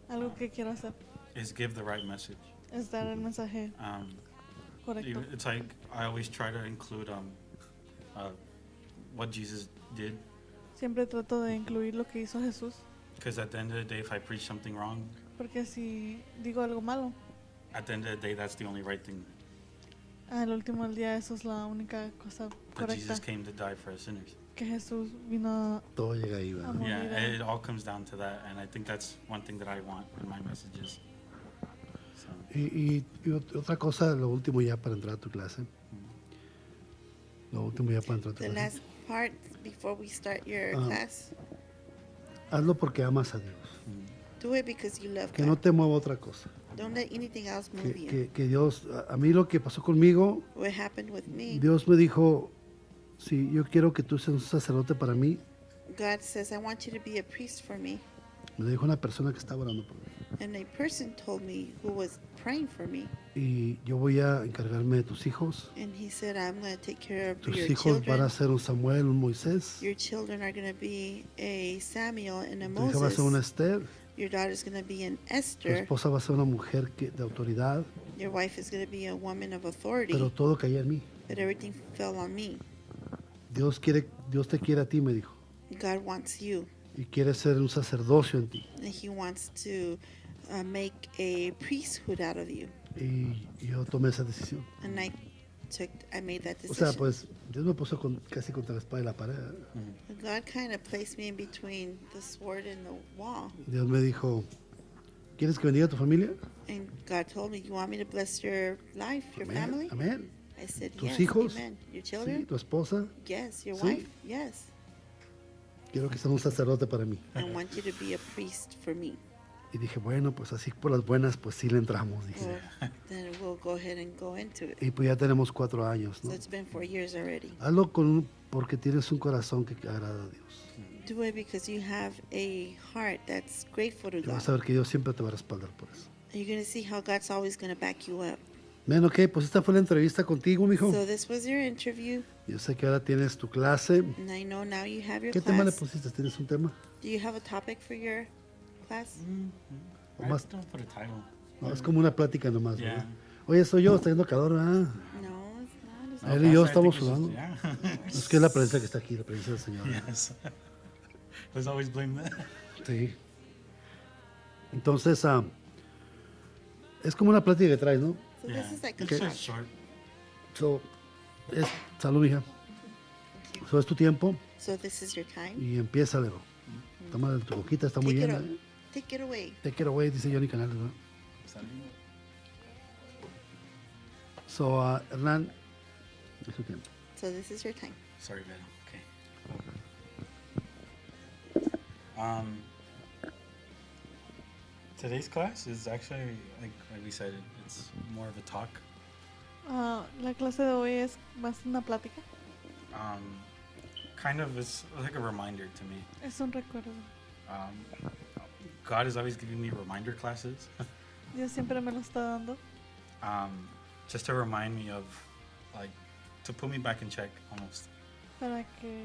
Algo que quiero hacer is give the right message. es dar el mensaje correcto. It's like I always try to include what Jesus did, Siempre trato de incluir lo que hizo Jesús. because at the end of the day, if I preach something wrong, Porque si digo algo malo, at the end of the day, that's the only right thing. al último del día eso es la única cosa That correcta. Jesus came to die for us sinners. Que Jesús vino Todo llega ahí, ¿verdad? Amor. Yeah, it all comes down to that, and I think that's one thing that I want in my messages. So, Y otra cosa, lo último ya para entrar a tu clase. Lo último ya para entrar a tu The clase. last part before we start your class, Hazlo porque amas a Dios. do it because you love Que God. no te mueva otra cosa. Don't let anything else move you. Que Dios, a mí lo que pasó conmigo, What happened with me, Dios me dijo, si yo quiero que tú seas un sacerdote para mí, God says, I want you to be a priest for me. me dijo una persona que estaba orando por mí. And a person told me who was praying for me. Y yo voy a encargarme de tus hijos. And he said, I'm going to take care of Tus your hijos van a children. ser un Samuel, un Moisés. Your children are going to be a Samuel and a Tu hija va a ser una Moses. Esther. Your daughter's going to be an Tu Esther. esposa va a ser una mujer de autoridad. Your wife is going to be a woman of authority. Pero todo caía en mí. But everything fell on me. Dios te quiere a ti, me dijo. God wants you. Y quiere ser un sacerdocio en ti. And he wants to make a priesthood out of you. Y yo tomé esa decisión. And I made that O sea, decision. pues Dios me puso casi contra la espada y la pared. God kind of placed me in between the sword and the wall. Dios me dijo, ¿quieres que bendiga a tu familia? And God told me, you want me to bless your life, your family? Amén. I said, ¿Tus yes, hijos? amen. Your Sí, children? tu esposa. Yes. Your Sí. wife? Yes. Quiero que seas un sacerdote para mí. I want you to be a priest for me. Y dije, bueno, pues así por las buenas, pues sí le entramos. Dije. Well, then we'll go ahead and go into it. Y pues ya tenemos 4 años, So ¿no? it's been 4 years already. Hazlo porque tienes un corazón que agrada a Dios. Do it because you have a heart that's grateful to Y vas God. a ver que Dios siempre te va a respaldar por eso. And you're going to see how God's always going to back you up. Bien, ok, pues esta fue la entrevista contigo, mijo. So this was your interview. Yo sé que ahora tienes tu clase. And I know now you have your ¿Qué tema le class. pusiste? ¿Tienes un tema? Do you have a topic for your class? O I más- don't put a title. No, es como una plática nomás, Yeah. ¿verdad? Oye, soy yo, está haciendo calor, ¿verdad? No, it's not. It's Él y yo I think estamos it's just- sudando. yeah. Es que es la presencia que está aquí, la presencia del Señor. Yes. Let's always blame that. Sí. Entonces, es como una plática que traes, ¿no? So this is like a It's talk. just short. So, salud, hija. So, es tu tiempo So this is your time. y empieza, Lero. Toma tu boquita, está muy Take it, llena. take it away. Te quiero, güey, dice Johnny Canales, ¿no? So, Hernán, es tu tiempo. So this is your time. Sorry, Vero. Okay. Today's class is actually, like we said, it's more of a talk. La clase de hoy es más una plática. Kind of, it's like a reminder to me. Es un recuerdo. God is always giving me reminder classes, Dios siempre me lo está dando just to remind me of, like, to put me back in check almost. para que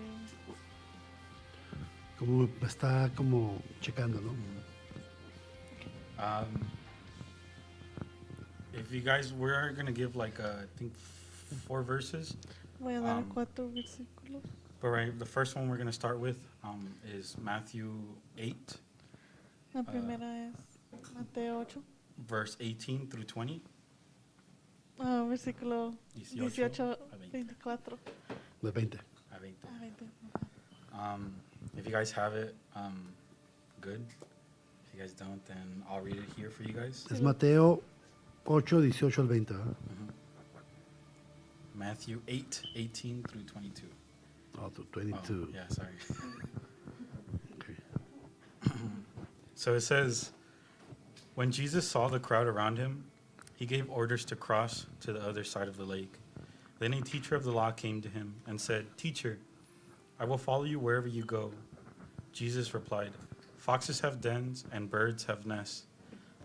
Como me está como checando, ¿no? If you guys, we're gonna give like I think 4 verses, voy a dar 4 Um, versículos. but right, the first one we're gonna start with is Matthew 8, La primera es Mateo 8, verse 18 through 20. versículo 18, a 20. 24 De 20. A 20. a 20. If you guys have it, good. If you guys don't, then I'll read it here for you guys. Es Mateo 8, 18 al 20, ¿verdad? Matthew 8, 18 through 22. Oh, to Oh, 22. yeah, sorry. Okay. So it says, when Jesus saw the crowd around him, he gave orders to cross to the other side of the lake. Then a teacher of the law came to him and said, Teacher, I will follow you wherever you go. Jesus replied, Foxes have dens and birds have nests,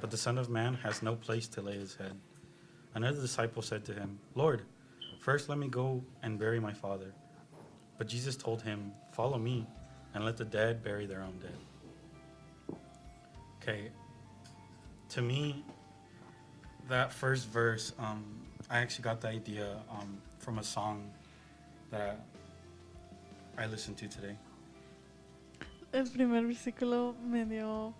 but the Son of Man has no place to lay his head. Another disciple said to him, Lord, first let me go and bury my father. But Jesus told him, Follow me and let the dead bury their own dead. Okay, to me, that first verse, I actually got the idea from a song that I listened to today. El primer versículo me dio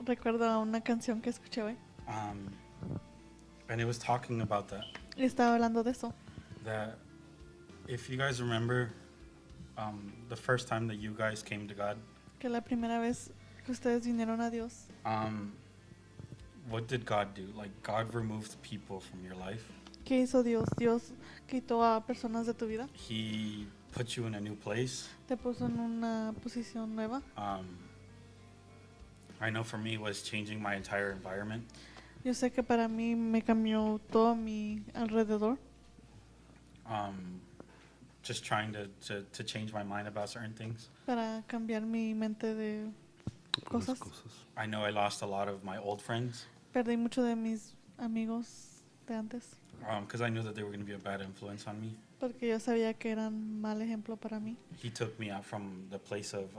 recuerdo a una canción que escuché hoy. And it was talking about that. Y estaba hablando de eso. That if you guys remember the first time that you guys came to God, Que la primera vez que ustedes vinieron a Dios, what did God do? Like, God removed people from your life. ¿qué hizo Dios? Dios quitó a personas de tu vida, He put you in a new place. te puso en una posición nueva. I know for me it was changing my entire environment. Yo sé que para mí me cambió todo a mi alrededor. Just trying to change my mind about certain things. Para cambiar mi mente de Algunas cosas. cosas. I know I lost a lot of my old friends Perdí mucho de mis amigos de antes. because I knew that they were going to be a bad influence on me. Porque yo sabía que eran mal ejemplo para mí. He took me out from the place of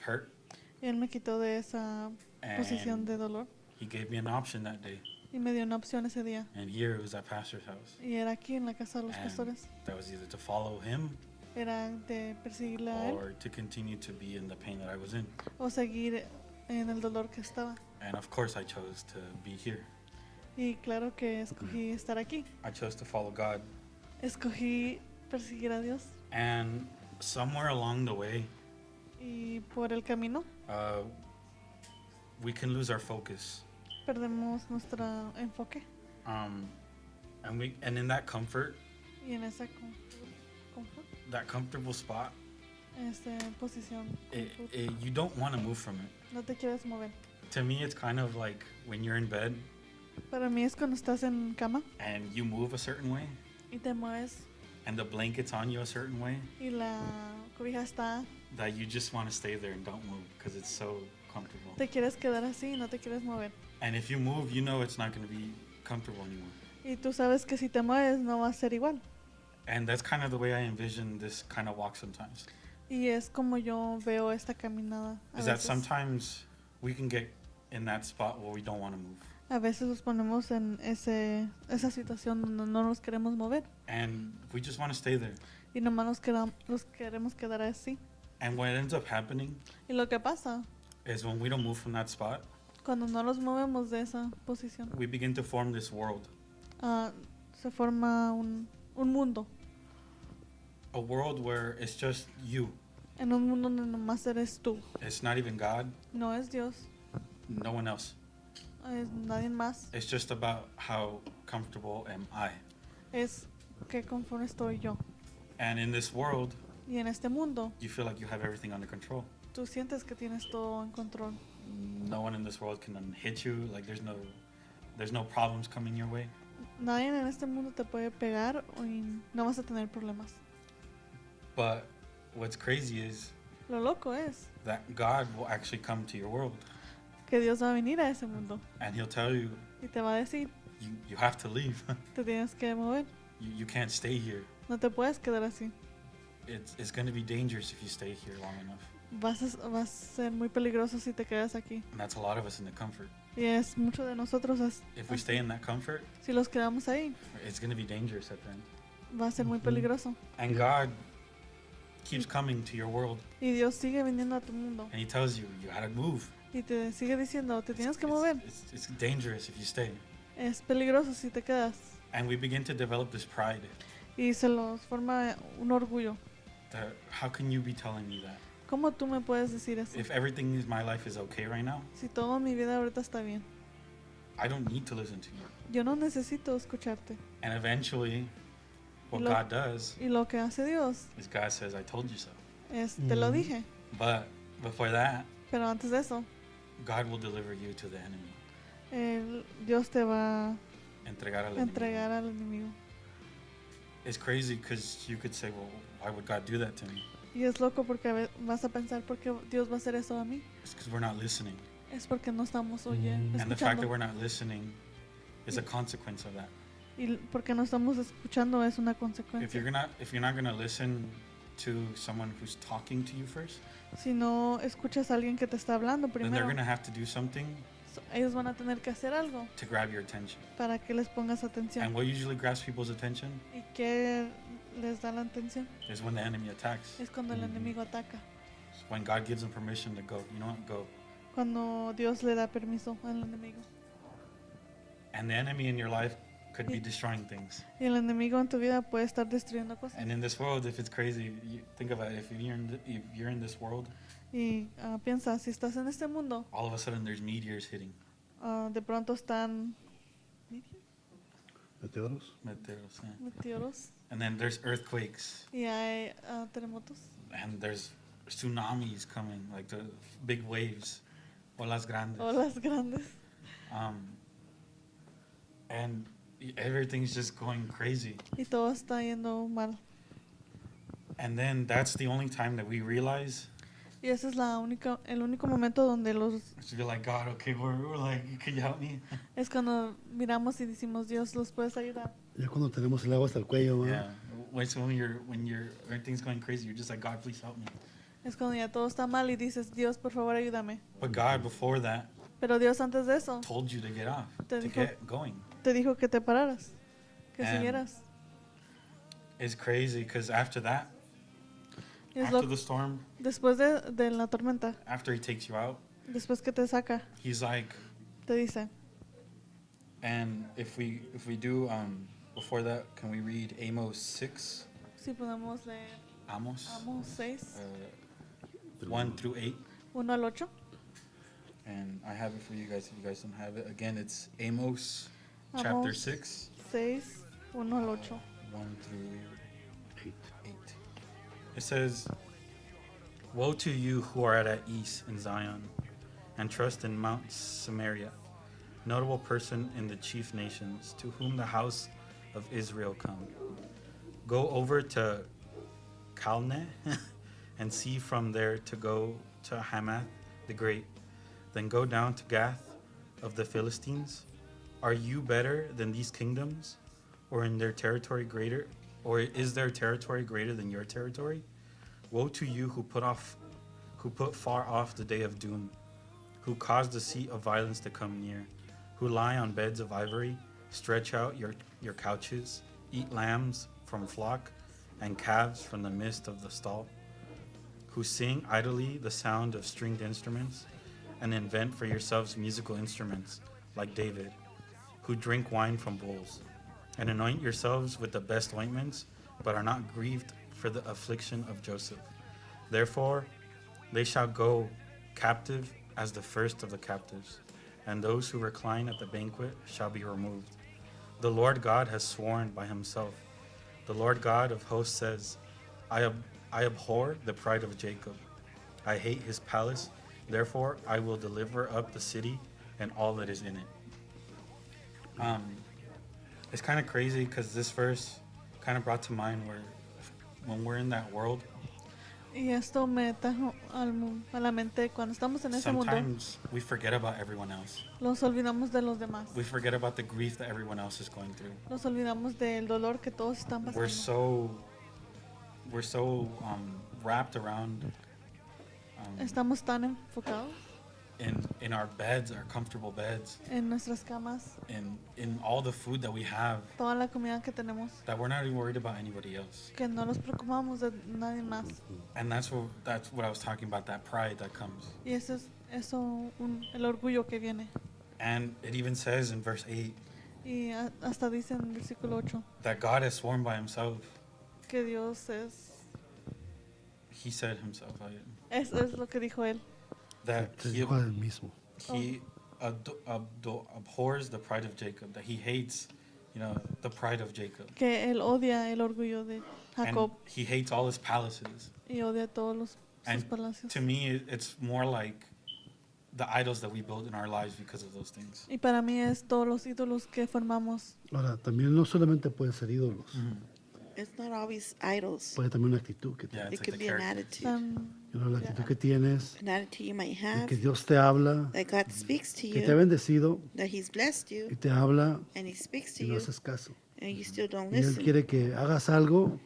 hurt, Y él me quitó de esa posición de and dolor. he gave me an option that day. Y me dio una opción ese día. And here it was at pastor's house. Y era aquí en la casa de los And pastores. that was either to follow him Era de perseguirle a él or to continue to be in the pain that I was in. o seguir en el dolor que estaba. And of course, I chose to be here. Y claro que escogí estar aquí. I chose to follow God. Escogí perseguir a Dios. And somewhere along the way, Y por el camino we can lose our focus. perdemos nuestro enfoque. And in that comfort, Y en esa confort, that comfortable spot, en esta posición, confort, you don't want to move from it. no te quieres mover. To me, it's kind of like when you're in bed Para mí es cuando estás en cama and you move a certain way y te mueves and the blanket's on you a certain way y la cobija está, that you just want to stay there and don't move because it's so comfortable. te quieres quedar así y no te quieres mover. And if you move, you know it's not going to be comfortable anymore. Y tú sabes que si te mueves no va a ser igual. And that's kind of the way I envision this kind of walk sometimes. Y es como yo veo esta caminada. Is that sometimes we can get in that spot where we don't want to move. A veces nos ponemos en esa situación donde no nos queremos mover And we just want to stay there. y nomás nos queremos quedar así. And what ends up happening Y lo que pasa, is when we don't move from that spot, cuando no nos movemos de esa posición, we begin to form this world. se forma un mundo. A world where it's just you. En un mundo donde nomás eres tú. It's not even God, No es Dios, no one else. es nadie más. It's just about how comfortable am I. Es qué conforme estoy yo. And in this world, Y en este mundo, you feel like you have everything under control. tú sientes que tienes todo en control. No one in this world can hit you. Like there's no problems coming your way. Nadie en este mundo te puede pegar y no vas a tener problemas. But what's crazy is Lo loco es that God will actually come to your world que Dios va a venir a ese mundo and he'll tell you y te va a decir, you have to leave. te tienes que mover. You can't stay here. No te puedes quedar así. It's going to be dangerous if you stay here long enough. Vas a ser muy peligroso si te quedas aquí. And that's a lot of us in the comfort. Y es mucho de nosotros, If we stay in that comfort, si los quedamos ahí, it's going to be dangerous at the end. va a ser muy peligroso. And God keeps coming to your world Y Dios sigue viniendo a tu mundo and he tells you gotta move. y te sigue diciendo, te tienes que mover. It's dangerous if you stay. Es peligroso si te quedas. And we begin to develop this pride. Y se los forma un orgullo. That how can you be telling me that? ¿Cómo tú me puedes decir eso? If everything in my life is okay right now, Si todo mi vida ahorita está bien. I don't need to listen to you. Yo no necesito escucharte. And eventually, what Lo- God does Y lo que hace Dios is God says, I told you so. es, te lo dije. But before that, Pero antes de eso, God will deliver you to the enemy. Dios te va Entregar al a entregar al enemigo. It's crazy because you could say, well, why would God do that to me? Y es loco porque vas a pensar, ¿por qué Dios va a hacer eso a mí? It's because we're not listening. Es porque no estamos oyendo, And the fact that escuchando. we're not listening is a consequence of that. Y porque no estamos escuchando es una If you're consecuencia. not gonna listen to someone who's talking to you first, Si no escuchas a alguien que te está hablando then they're primero, gonna have to do something ellos van a tener que hacer algo to grab your attention. para que les pongas And atención. what usually grabs people's attention ¿Y qué les da la atención? is when the enemy attacks. Es cuando el enemigo ataca. It's when God gives them permission to go. You know what? Go. Cuando Dios le da permiso al enemigo. And the enemy in your life could be destroying things. Y el enemigo en tu vida puede estar destruyendo cosas. And in this world, if it's crazy, you think about it. If you're in this world, Y piensa, si estás en este mundo, all of a sudden there's meteors hitting. de pronto están Meteoros. Meteoros, yeah. meteoros And then there's earthquakes, y hay terremotos and there's tsunamis coming, like the big waves, olas grandes. olas grandes. and everything's just going crazy. Y todo está yendo mal. And then that's the only time that we realize. Y ese es el único momento donde So you're like, God, okay, we're like, can you help me? es cuando miramos y decimos, Dios, ¿los puedes ayudar? Ya cuando tenemos el agua hasta el cuello, Yeah. So when everything's going crazy, you're just like, God, please help me. Es cuando ya todo está mal y dices, Dios, por favor, ayúdame. But God, before that, Pero Dios antes de eso told you to get off, Te to dijo- get going. te dijo que te pararas, que And- siguieras. It's crazy because after that, Y es after lo- the storm, después de la tormenta, after he takes you out, después que te saca, he's like, te dice, and if we do before that, can we read Amos 6, si podemos leer Amos, Amos 6, 1 through 8, 1 al 8. and I have it for you guys if you guys don't have it. Again, it's Amos chapter Amos 6, 6, 1 al 8. 1 through 8. It says, "Woe to you who are at ease in Zion, and trust in Mount Samaria, notable person in the chief nations, to whom the house of Israel come. Go over to Calneh, and see from there to go to Hamath the Great, then go down to Gath of the Philistines. Are you better than these kingdoms, or in their territory greater, or is their territory greater than your territory? Woe to you who put far off the day of doom, who cause the seat of violence to come near, who lie on beds of ivory, stretch out your couches, eat lambs from flock, and calves from the midst of the stall, who sing idly the sound of stringed instruments, and invent for yourselves musical instruments, like David, who drink wine from bowls, and anoint yourselves with the best ointments, but are not grieved for the affliction of Joseph. Therefore, they shall go captive as the first of the captives, and those who recline at the banquet shall be removed. The Lord God has sworn by himself. The Lord God of hosts says, I abhor the pride of Jacob. I hate his palace. Therefore, I will deliver up the city and all that is in it." It's kind of crazy because this verse kind of brought to mind where when we're in that world, Y esto me trajo a la mente cuando estamos en ese mundo, sometimes we forget about everyone else. los olvidamos de los demás. We forget about the grief that everyone else is going through. Nos olvidamos del dolor que todos están We're pasando. so wrapped around Estamos tan enfocados in our beds, our comfortable beds, en nuestras camas, in all the food that we have, toda la comida que tenemos, that we're not even worried about anybody else. que no nos preocupamos de nadie más. And that's what I was talking about, that pride that comes. Y eso es el orgullo que viene. And it even says in verse 8 Y hasta dice en el versículo 8 that God has sworn by himself. que Dios He said himself es lo que dijo él, that Se he dijo a él mismo. abhors the pride of Jacob, that he hates, the pride of Jacob. que él odia el orgullo de And Jacob he hates all his palaces. y odia todos sus And palacios. to me, it's more like the idols that we build in our lives because of those things. Y para mí es todos los ídolos que formamos. Ahora, también no solamente puede ser ídolos, It's not always idols. puede también una actitud que Yeah, tienes. It it's like could the be an character. attitude. La actitud que tienes, An attitude you might de have. que Dios te habla, That God speaks to que te ha you. bendecido That He's blessed y you. te habla And He speaks to y no you. haces caso. And you still don't Y Él listen. quiere que hagas algo,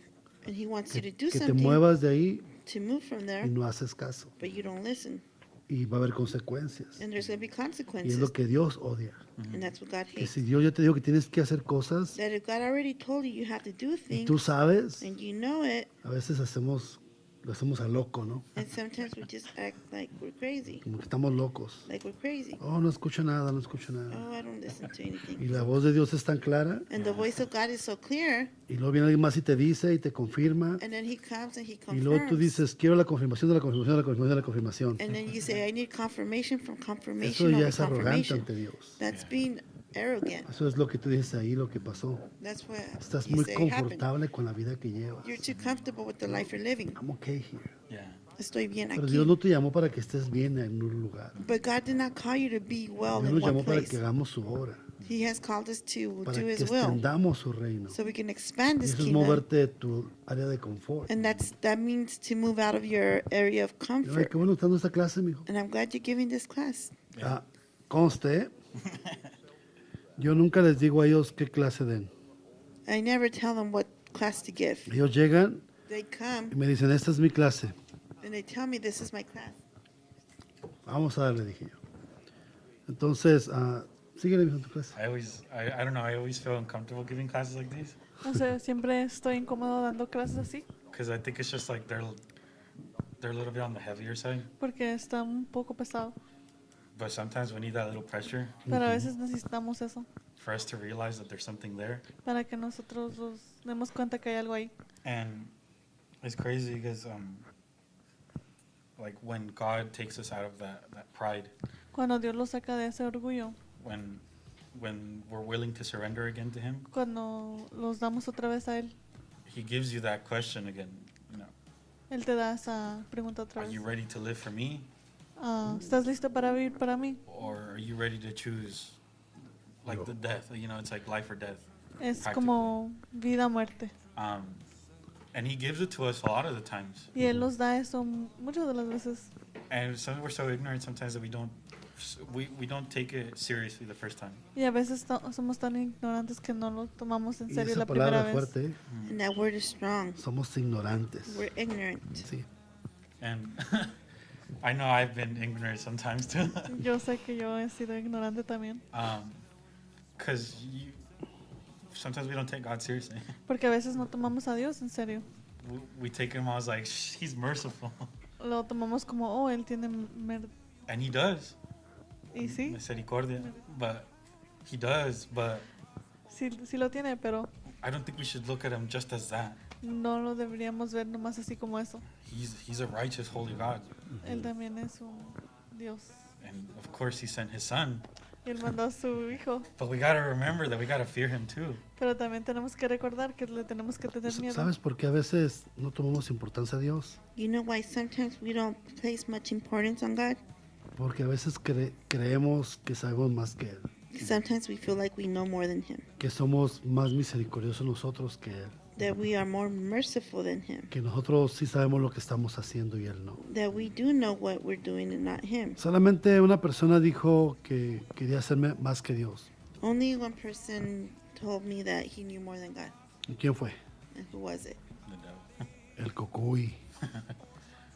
And He wants you to do que te something muevas de ahí to move from y there. no haces caso. But you don't listen. Y va a haber consecuencias. And there's going to be Y es consequences. lo que Dios odia. And that's what God Que hates. si Dios ya te dijo que tienes que hacer cosas That if God already told you you have to do y tú things, sabes, and you know it, a veces lo hacemos a loco, ¿no? and sometimes we just act like we're crazy. Como que estamos locos. Like we're crazy. Oh, no escucho nada, no escucho nada. Oh, I don't listen to Y anything. la voz de Dios es tan clara And the voice of God is so clear. y luego viene alguien más y te dice y te confirma And then He comes and He y luego tú confirms. dices, quiero la confirmación de la confirmación de la confirmación de la confirmación. And then you say, I need confirmation from Eso confirmation ya over es arrogante confirmation. ante Dios. That's being arrogant. Eso es lo que tú dices ahí, lo que pasó. That's what Estás you muy say happened. confortable con la vida que llevas. You're too comfortable with the life you're living. I'm okay here. Yeah. Estoy bien Pero aquí. Dios no te llamó para que estés bien en un lugar. But God did not call you to be well Dios in nos one llamó para place. que hagamos su obra. He has called us to para do que His will, extendamos su reino. so we can expand Y His eso es kingdom. moverte de tu área de confort. And that means to move out of your area of Ay, comfort. qué bueno está dando esta clase, mijo. And I'm glad you're giving this class. Ah, conste, yo nunca les digo a ellos qué clase den. I never tell them what class to give. Ellos llegan They come y me dicen, esta es mi clase. and they tell me this is my class. Vamos a darle, dije yo. Entonces, síguele, mijo, tu clase. I don't know, I always feel uncomfortable giving classes like these No sé, siempre estoy incómodo dando clases así because I think it's just like they're a little bit on the heavier side, porque está un poco pesado. but sometimes we need that little pressure Pero a veces necesitamos eso for us to realize that there's something there. para que nosotros nos demos cuenta que hay algo ahí. And it's crazy because like when God takes us out of that pride, Cuando Dios lo saca de ese orgullo, when we're willing to surrender again to Him, cuando los damos otra vez a Él, He gives you that question again. You know, Él te da esa pregunta otra are vez. you ready to live for me, ¿Estás listo para vivir para mí? or are you ready to choose like the death? You know, it's like life or death. Es Practically. como vida o muerte. And He gives it to us a lot of the times. Y Él nos da eso muchas de las veces. And we're so ignorant sometimes that we don't take it seriously the first time. Y a veces somos tan ignorantes que no lo tomamos en Y serio esa la primera palabra vez. fuerte, And that word is strong. somos ignorantes. We're ignorant. Sí. And I know I've been ignorant sometimes too. Yo sé que yo he sido ignorante también. Because sometimes we don't take God seriously. Porque a veces no tomamos a Dios en serio. We take Him as like, He's merciful. Lo tomamos como, oh, Él tiene And He does. y sí, Misericordia. But He does. But sí lo tiene, pero I don't think we should look at Him just as that. no lo deberíamos ver nomás así como eso. He's a righteous, holy God. Él también es un Dios. And of course, He sent His Son. Y Él mandó a su Hijo. But we got to remember that we got to fear Him too. Pero también tenemos que recordar que le tenemos que tener miedo. ¿Sabes por qué a veces no tomamos importancia a Dios? You know why sometimes we don't place much importance on God? Porque a veces creemos que sabemos más que Él, Sometimes we feel like we know more than Him, que somos más misericordiosos nosotros que Él, that we are more merciful than Him, que nosotros sí sabemos lo que estamos haciendo y Él no. that we do know what we're doing and not Him. Solamente una persona dijo que quería ser más que Dios. Only one person told me that he knew more than God. ¿Y quién fue? And who was it? The devil. El cocuy,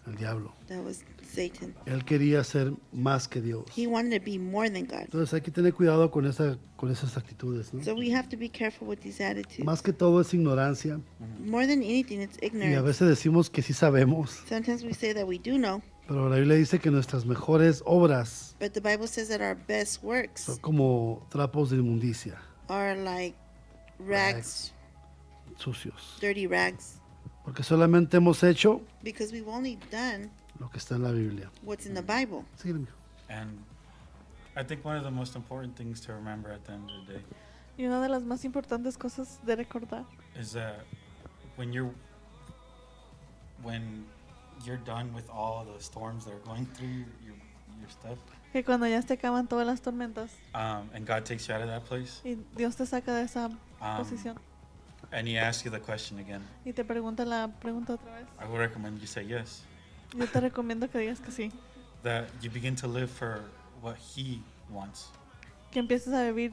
el diablo. That was Satan. Él quería ser más que Dios. He wanted to be more than God. Entonces hay que tener cuidado con esas actitudes, ¿no? So we have to be careful with these attitudes. Más que todo es ignorancia. More than anything, it's Y a ignorance. veces decimos que sí sabemos, Sometimes we say that we do know, pero la Biblia dice que nuestras mejores obras but the Bible says that our best son works como trapos de inmundicia, are like rags, sucios. dirty rags, Porque solamente hemos hecho because we've only done lo que está en la Biblia. what's in the Bible. Síguele, mijo. And I think one of the most important things to remember at the end of the day Y una de las más importantes cosas de recordar is that when you're done with all the storms that are going through your stuff, que cuando ya se acaban todas las tormentas and God takes you out of that place, y Dios te saca de esa posición and He asks you the question again, y te pregunta la pregunta otra vez, I would recommend you say yes. yo te recomiendo que digas que sí, That you begin to live for what He wants. que empieces a vivir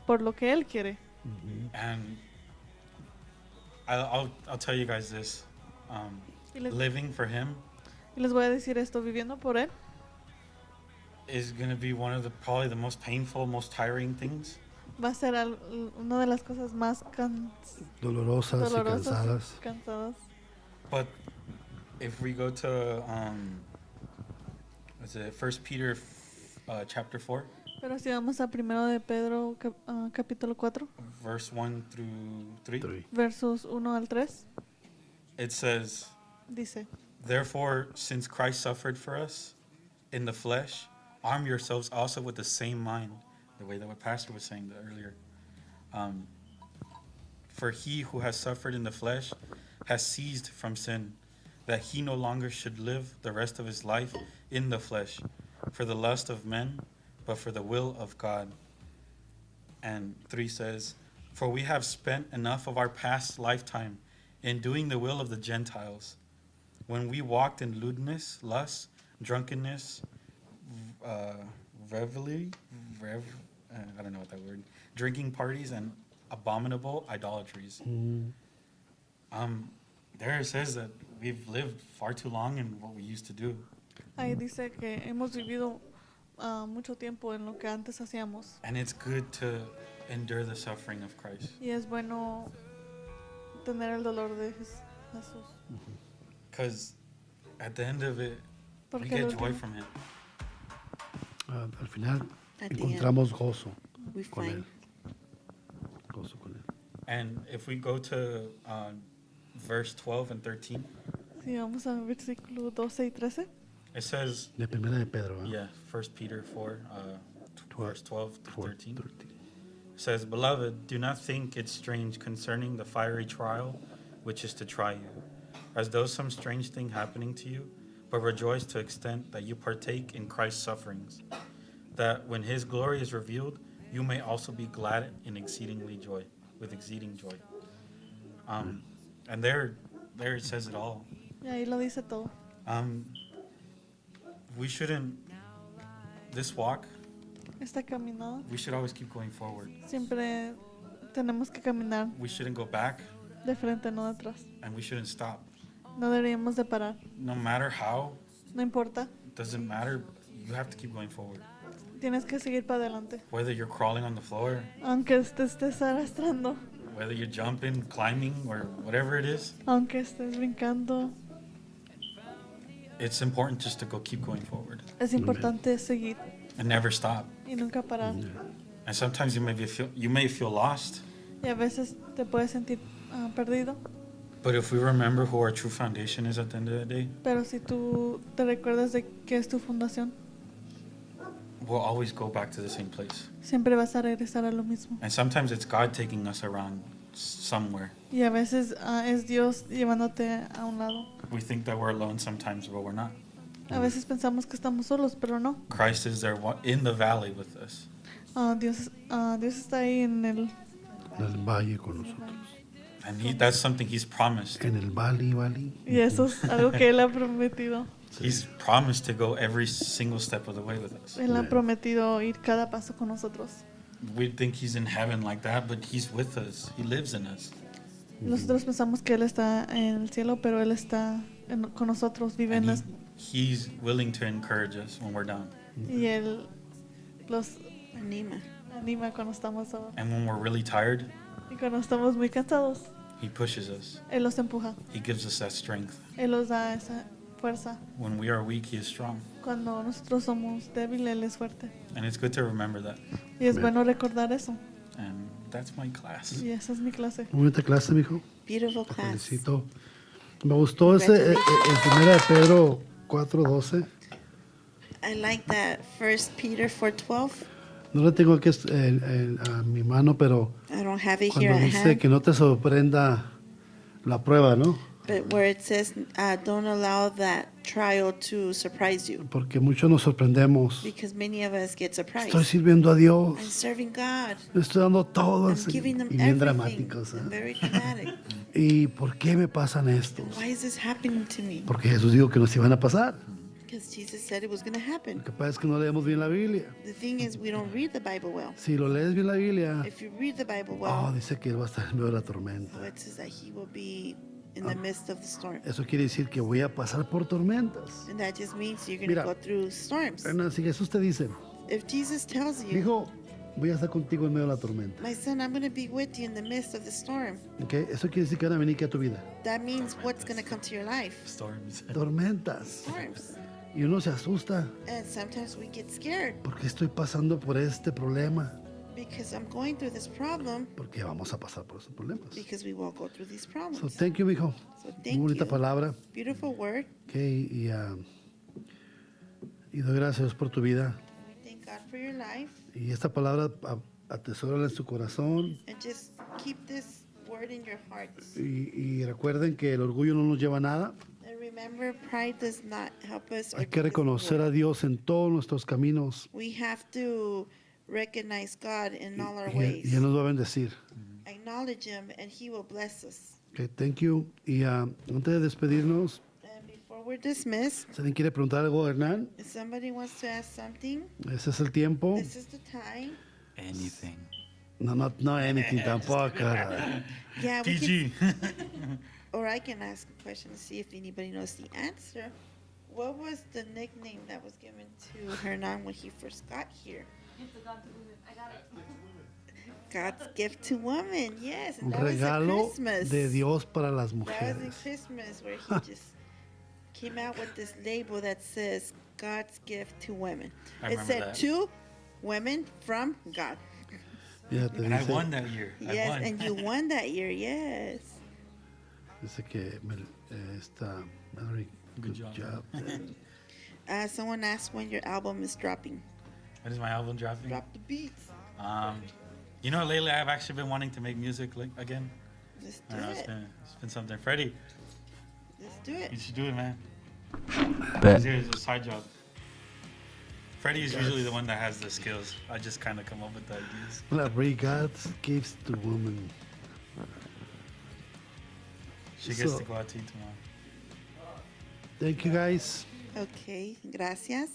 por lo que Él quiere. And I'll tell you guys this. Y les, Living for Him y les voy a decir esto, viviendo por Él is going to be one of probably the most painful, most tiring things. va a ser una de las cosas más Dolorosas y dolorosas cansadas. y cansadas. But if we go to, what's it, 1 Peter chapter 4, Pero si vamos a primero de Pedro capítulo 4, verse 1 through 3, versos 1 al 3, it says, dice, therefore, since Christ suffered for us in the flesh, arm yourselves also with the same mind, the way that what Pastor was saying earlier. For he who has suffered in the flesh has ceased from sin, that he no longer should live the rest of his life in the flesh, for the lust of men, but for the will of God. And 3 says, "For we have spent enough of our past lifetime in doing the will of the Gentiles, when we walked in lewdness, lust, drunkenness, revelry, I don't know what that word, drinking parties, and abominable idolatries." There it says that we've lived far too long in what we used to do. Ahí dice que hemos vivido mucho tiempo en lo que antes hacíamos. And it's good to endure the suffering of Christ. Y es bueno tener el dolor de Jesús. Because at the end of it, we Porque get al joy último- from Him. Al final At the encontramos gozo We con find Él. Gozo con Él. And if we go to verse 12 and 13, Si vamos al versículo 12 y 13. it says, De primera de Pedro. ¿eh? yeah, 1 Peter 4, verse 12 to 13. 13. It says, "Beloved, do not think it strange concerning the fiery trial which is to try you, as though some strange thing happening to you, but rejoice to extent that you partake in Christ's sufferings, that when His glory is revealed, you may also be glad in exceeding joy. And there it says it all. Y ahí lo dice todo. We shouldn't, this walk, Esta caminada, we should always keep going forward. siempre tenemos que caminar We shouldn't go back, de frente, no de atrás. and we shouldn't stop. No deberíamos de parar. No matter how, No importa. it doesn't matter, you have to keep going forward. Tienes que seguir para adelante. Whether you're crawling on the floor, Aunque te estés arrastrando, whether you're jumping, climbing, or whatever it is, aunque estés brincando, it's important just to keep going forward es importante seguir and never stop. y nunca parar. And sometimes you may feel lost, Y a veces te puedes sentir perdido, but if we remember who our true foundation is at the end of the day, pero si tú te recuerdas de qué es tu fundación, we'll always go back to the same place. siempre vas a regresar a lo mismo. And sometimes it's God taking us around somewhere. Y a veces es Dios llevándote a un lado. We think that we're alone sometimes, but we're not. A veces pensamos que estamos solos, pero no. Christ is there in the valley with us. Dios está ahí en el En el valle con nosotros. And that's something He's promised. En el valle. y eso es algo que él ha prometido. He's promised to go every single step of the way with us. Él ha prometido ir cada paso con nosotros. We think He's in heaven like that, but He's with us. He lives in us. Nosotros pensamos que él está en el cielo, pero él está con nosotros, vive en And nos, He's willing to encourage us when we're down. y él los Anima. anima cuando estamos solos. And when we're really tired, Y cuando estamos muy cansados, He pushes us. él los empuja, He gives us that strength. él nos da esa fuerza. When we are weak, He is strong. Cuando nosotros somos débiles, él es fuerte. And it's good to remember that. Y es bueno recordar eso. And that's my class. Y esa es mi clase. Muy bonita clase, mijo. Beautiful Te class. felicito. Me gustó ese, en primera de Pedro 4:12. I like that 1 Peter 4:12. No lo tengo aquí a mi mano, pero I don't have it here cuando at dice hand. que no te sorprenda la prueba, ¿no? But where it says, don't allow that trial to surprise you. Porque muchos nos sorprendemos. Because many of us get surprised. Estoy sirviendo a Dios. I'm serving God. Le estoy dando todo. I'm giving them Y bien everything. dramáticos. I'm ¿eh? very dramatic. ¿Y por qué me pasan estos? Why is this happening to me? Porque Jesús dijo que nos iban a pasar. Because Jesus said it was going to happen. Lo que pasa es que no leemos bien la Biblia. The thing is, we don't read the Bible well. Si lo lees bien la Biblia, If you read the Bible oh, well, dice que Él va a estar en medio de la tormenta. it says that He will be in the midst of the storm. Eso quiere decir que voy a pasar por tormentas. And that just means you're going Mira. to go through storms. Hernan, si Jesús te dice, If Jesus tells you, hijo, voy a estar contigo en medio de la tormenta. my son, I'm going to be with you in the midst of the storm, ¿Okay? Eso quiere decir que van a venir aquí a tu vida. that means what's going to come to your life? Storms. Tormentas. Storms. Y uno se asusta. And sometimes we get scared Porque estoy pasando por este problema. because I'm going through this problem, Porque vamos a pasar por esos problemas. because we will go through these So problems. thank you, mijo. So Muy thank bonita you. palabra. Beautiful word. Okay, y doy gracias por tu vida. Thank God for your life. Y esta palabra atesórala en su corazón. And just keep this word in your hearts. Y recuerden que el orgullo no nos lleva a nada. And remember, pride does not help us. or Hay que give us reconocer glory. a Dios en todos nuestros caminos. We have to recognize God in all our Y ways. Él nos va a bendecir. Acknowledge Him, and He will bless us. Okay, thank you. Y antes de despedirnos, And before we're dismissed, si alguien quiere preguntar algo, Hernán, if somebody wants to ask something, ese es el tiempo. this is the time. Anything. No anything tampoco. Yeah, we PG. can, or I can ask a question to see if anybody knows the answer. What was the nickname that was given to Hernan when he first got here? I got it. God's gift to woman, yes. Un And that was at regalo Christmas. de Dios para las That was in mujeres. Christmas where he just came out with this label that says God's gift to women. I It remember said that. to women from God. Ya te And I dice, won that year. I Yes, won. and you won that year, yes. dice que está Mallory, Good job. Someone asked when your album is dropping. When is my album dropping? Drop the beats. You know, lately I've actually been wanting to make music again. Let's I do don't know, it. it's been something. Freddie, Let's do it. you should do it, man. Bet. Here's a side job. Freddie is usually the one that has the skills. I just kind of come up with the ideas. La God gives to woman. She gets So- to go out to eat tomorrow. Thank you guys. Okay, gracias.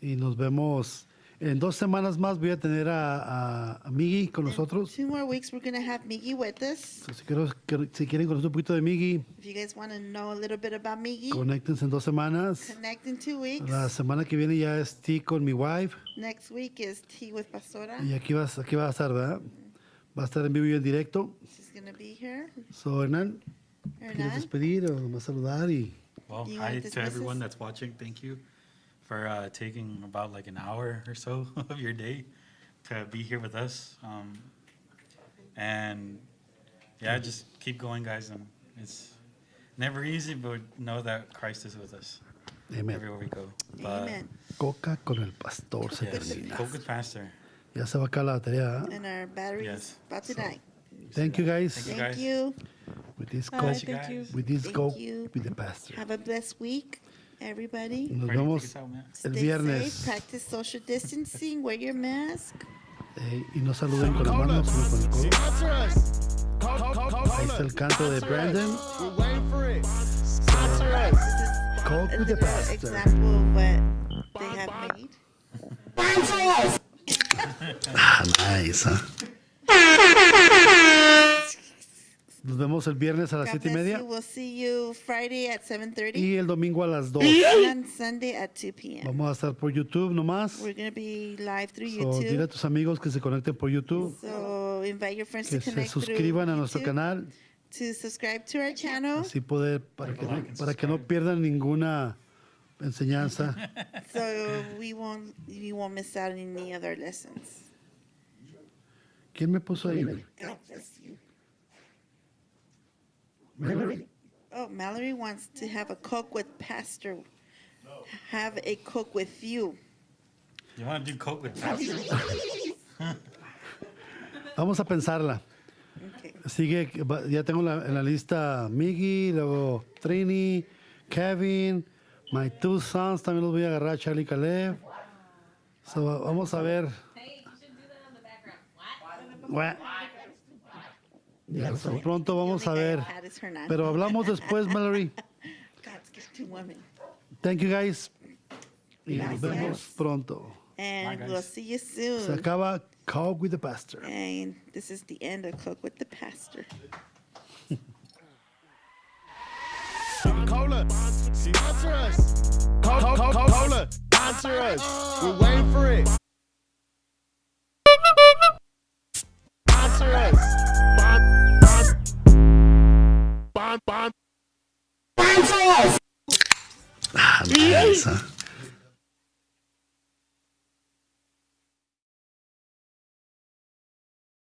Y nos vemos en 2 semanas más. Voy a tener a Miggy con nosotros. 2 more weeks, we're going to have Miggy with us. So, si quieren conocer un poquito de Miggy, If you guys want to know a little bit about Miggy, conéctense en 2 semanas. connect in 2 weeks. La semana que viene ya es tea con mi wife. Next week is Tea with Pastora. Y aquí va a estar, ¿verdad? Va a estar en vivo y en directo. She's going to be here. So, Hernán, ¿quieres Hernan, despedir o nomás saludar? Y Well, You hi want to dismiss everyone us? that's watching. Thank you for taking about like an hour or so of your day to be here with us. And yeah, just keep going, guys. And it's never easy, but know that Christ is with us Amen. everywhere we go. But, amen. Coca con el pastor se Yes, termina. go with Pastor. Ya se va a acabar la batería. ¿eh? And our battery's Yes. about to die. Thank you guys. Thank you, Thank guys. you. With this Bye, Coke, you thank you. guys. with this Thank Coke, you. with the pastor. Have a blessed week, everybody. Nos Freddie, take vemos us out, man. el Stay viernes. safe, practice social distancing, wear your mask. Y no saluden con la mano, sino con el codo. Ahí está el canto de Brandon. Coke A with the little pastor. example of what they have made. Nice, ¿eh? Nos vemos el viernes a las God 7:30 bless you. We'll see you Friday at 7:30 y el domingo a las 2. and Sunday at 2 p.m. Vamos a estar por YouTube nomás. We're going to be live through So, dile a YouTube. tus amigos que se conecten por YouTube, So invite your friends que to se connect through suscriban a nuestro YouTube, canal, to subscribe to our channel. así poder, para que no pierdan ninguna enseñanza. So you won't miss out on any other lessons. ¿Quién me puso ahí? God bless you. Oh, Mallory wants to have a Coke with Pastor. Have a Coke with you. You want to do Coke with Pastor? Vamos a pensarla. Okay. Sigue, ya tengo en la lista Miggy, luego Trini, Kevin, my 2 sons, también los voy a agarrar, Charlie y Caleb. So, vamos a ver. Hey, you should do that on the background. What? Ya, so pronto vamos a ver. That is Hernan. Pero hablamos después, Mallory. God's gift to women. Thank you guys. Y nos vemos pronto. And Bye, we'll guys. see you Se soon. acaba Coke with the Pastor. And this is the end of Coke with the Pastor. Cola, sponsor us. Cola, sponsor us. We're waiting for it. Sponsor us. Sponsor us. Nice, huh?